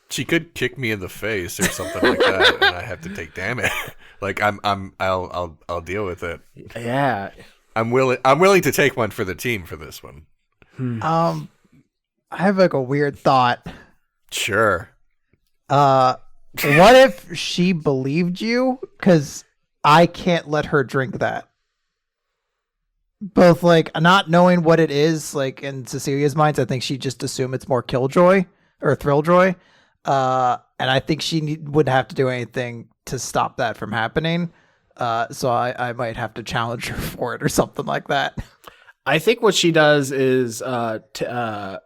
She could kick me in the face or something like that, and I have to take damage. Like I'll deal with it. Yeah, I'm willing to take one for the team for this one. I have like a weird thought. Sure. What if she believed you? Because I can't let her drink that. Both like not knowing what it is, like in Cecilia's mind, I think she just assume it's more killjoy or thrilljoy. And I think she wouldn't have to do anything to stop that from happening. So I might have to challenge her for it or something like that. I think what she does is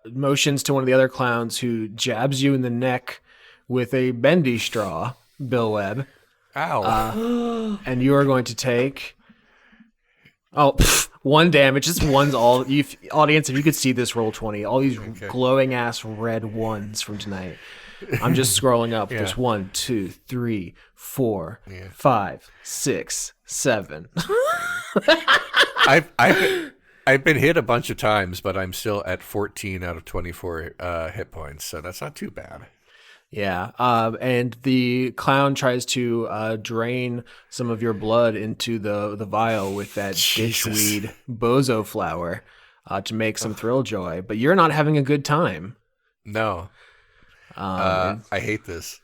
motions to one of the other clowns who jabs you in the neck with a bendy straw, Bill Webb. Ow. And you are going to take... one damage. Just one's all... Audience, if you could see this roll 20, all these glowing-ass red ones from tonight. I'm just scrolling up. Yeah. There's 1, 2, 3, 4, 5, 6, 7. I've been hit a bunch of times, but I'm still at 14 out of 24 hit points, so that's not too bad. Yeah, and the clown tries to drain some of your blood into the vial with that ditchweed bozo flower to make some thrill joy, but you're not having a good time. No. I hate this.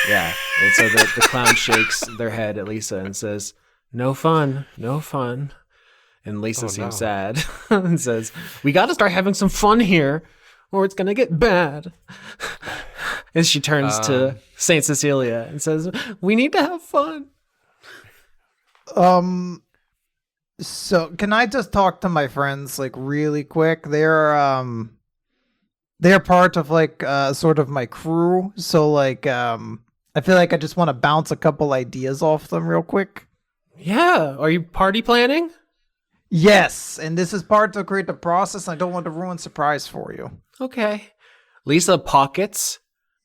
Yeah, and so the clown shakes their head at Lisa and says, "No fun, no fun." And Lisa seems sad and says, "We got to start having some fun here, or it's gonna get bad." And she turns to Saint Cecilia and says, "We need to have fun." So can I just talk to my friends like really quick? They're part of like sort of my crew. So like I feel like I just want to bounce a couple ideas off them real quick. Yeah, are you party planning? Yes, and this is part to create the process. I don't want to ruin surprise for you. Okay. Lisa pockets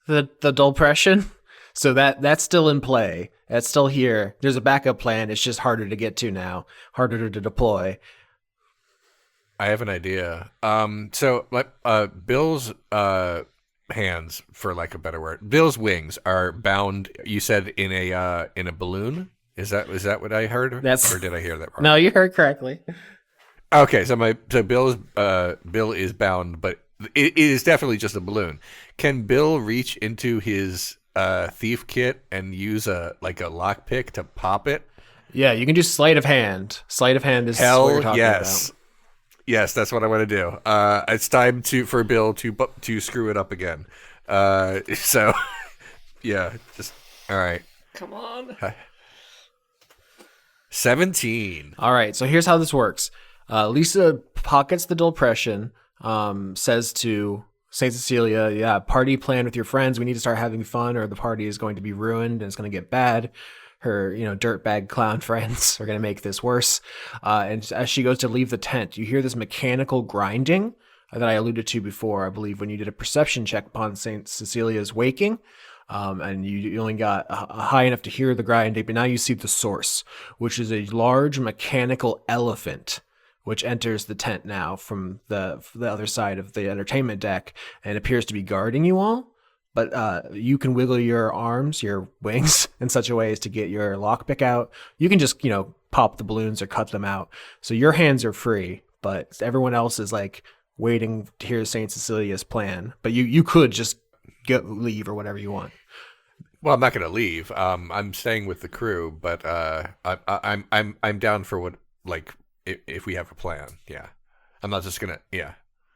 the depression, so that's still in play. That's still here. There's a backup plan. It's just harder to get to now, harder to deploy. I have an idea. So like Bill's hands, for like a better word, Bill's wings are bound. You said in a balloon. Is that what I heard? Or did I hear that wrong? No, you heard correctly. Okay, so Bill is bound, but it is definitely just a balloon. Can Bill reach into his thief kit and use a lockpick to pop it? Yeah, you can do sleight of hand. Sleight of hand is what you're talking about. Yes, that's what I want to do. It's time for Bill to screw it up again. So yeah, just all right. Come on. 17. All right, so here's how this works. Lisa pockets the depression, says to Saint Cecilia, yeah, party plan with your friends. We need to start having fun, or the party is going to be ruined and it's going to get bad. Her, dirtbag clown friends are going to make this worse. And as she goes to leave the tent, you hear this mechanical grinding that I alluded to before, I believe, when you did a perception check upon Saint Cecilia's waking. And you only got high enough to hear the grinding, but now you see the source, which is a large mechanical elephant, which enters the tent now from the other side of the entertainment deck and appears to be guarding you all. But you can wiggle your arms, your wings, in such a way as to get your lockpick out. You can just, pop the balloons or cut them out. So your hands are free, but everyone else is like waiting to hear Saint Cecilia's plan. But you could just leave or whatever you want. Well, I'm not going to leave. I'm staying with the crew, but I'm down for what, like, if we have a plan. Yeah, I'm not just gonna. Yeah.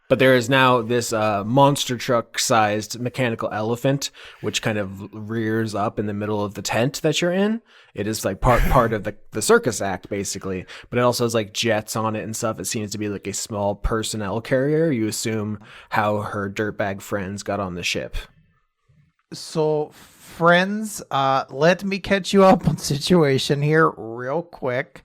But there is now this monster truck-sized mechanical elephant, which kind of rears up in the middle of the tent that you're in. It is like part of the circus act, basically. But it also has like jets on it and stuff. It seems to be like a small personnel carrier. You assume how her dirtbag friends got on the ship. So, friends, let me catch you up on the situation here real quick.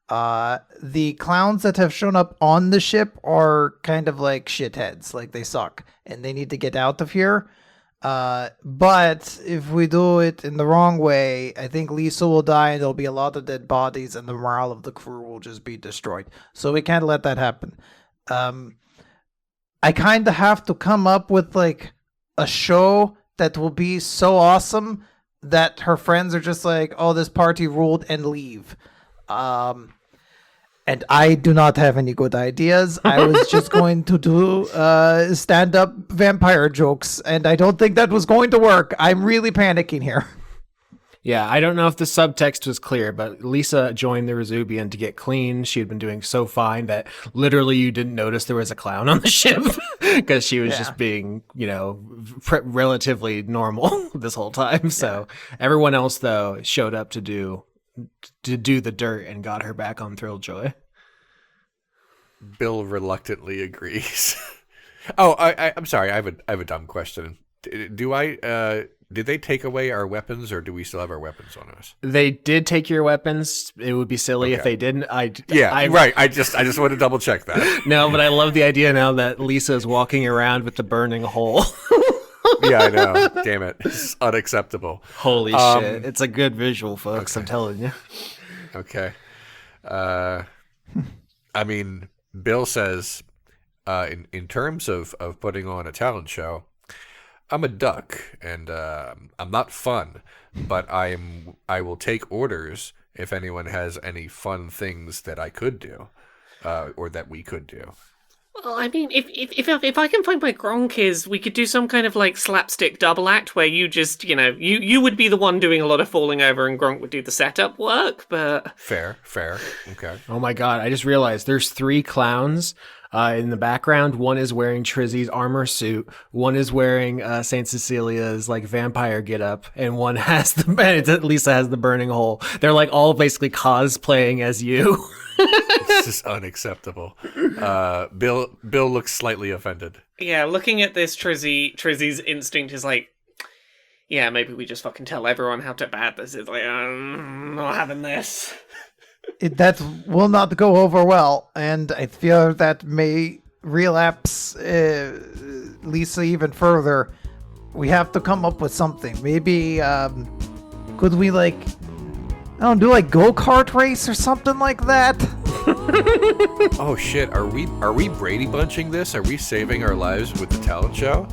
The clowns that have shown up on the ship are kind of like shitheads, like they suck, and they need to get out of here. But if we do it in the wrong way, I think Lisa will die and there'll be a lot of dead bodies and the morale of the crew will just be destroyed. So we can't let that happen. I kind of have to come up with like a show that will be so awesome that her friends are just like, oh, this party ruled, and leave. And I do not have any good ideas. I was just going to do stand-up vampire jokes, and I don't think that was going to work. I'm really panicking here. Yeah, I don't know if the subtext was clear, but Lisa joined the Rezubian to get clean. She had been doing so fine that literally you didn't notice there was a clown on the ship because she was just being, relatively normal this whole time. So everyone else, though, showed up to do the dirt and got her back on Thrilljoy. Bill reluctantly agrees. Oh, I'm sorry. I have a dumb question. Did they take away our weapons, or do we still have our weapons on us? They did take your weepons. It would be silly if they didn't. Right. I just want to double check that. No, but I love the idea now that Lisa is walking around with the burning hole. Yeah, I know. Damn it. It's unacceptable. Holy shit. It's a good visual, folks. Okay. I'm telling you. Okay. I mean, Bill says, in terms of putting on a talent show, I'm a duck, and I'm not fun, but I will take orders if anyone has any fun things that I could do, or that we could do. Well, I mean, if I can find my Gronkis, we could do some kind of like slapstick double act where you just, you would be the one doing a lot of falling over and Gronk would do the setup work, but... Fair. Okay. Oh my god, I just realized there's 3 clowns in the background. One is wearing Trizzy's armor suit, one is wearing Saint Cecilia's like vampire getup, and one has Lisa has the burning hole. They're like all basically cosplaying as you. This is unacceptable. Bill looks slightly offended. Yeah, looking at this, Trizzy's instinct is like, yeah, maybe we just fucking tell everyone how bad this is. Like, I'm not having this. That will not go over well, and I fear that may relapse Lisa even further. We have to come up with something. Maybe, could we do like go-kart race or something like that? Oh shit, are we Brady bunching this? Are we saving our lives with the talent show?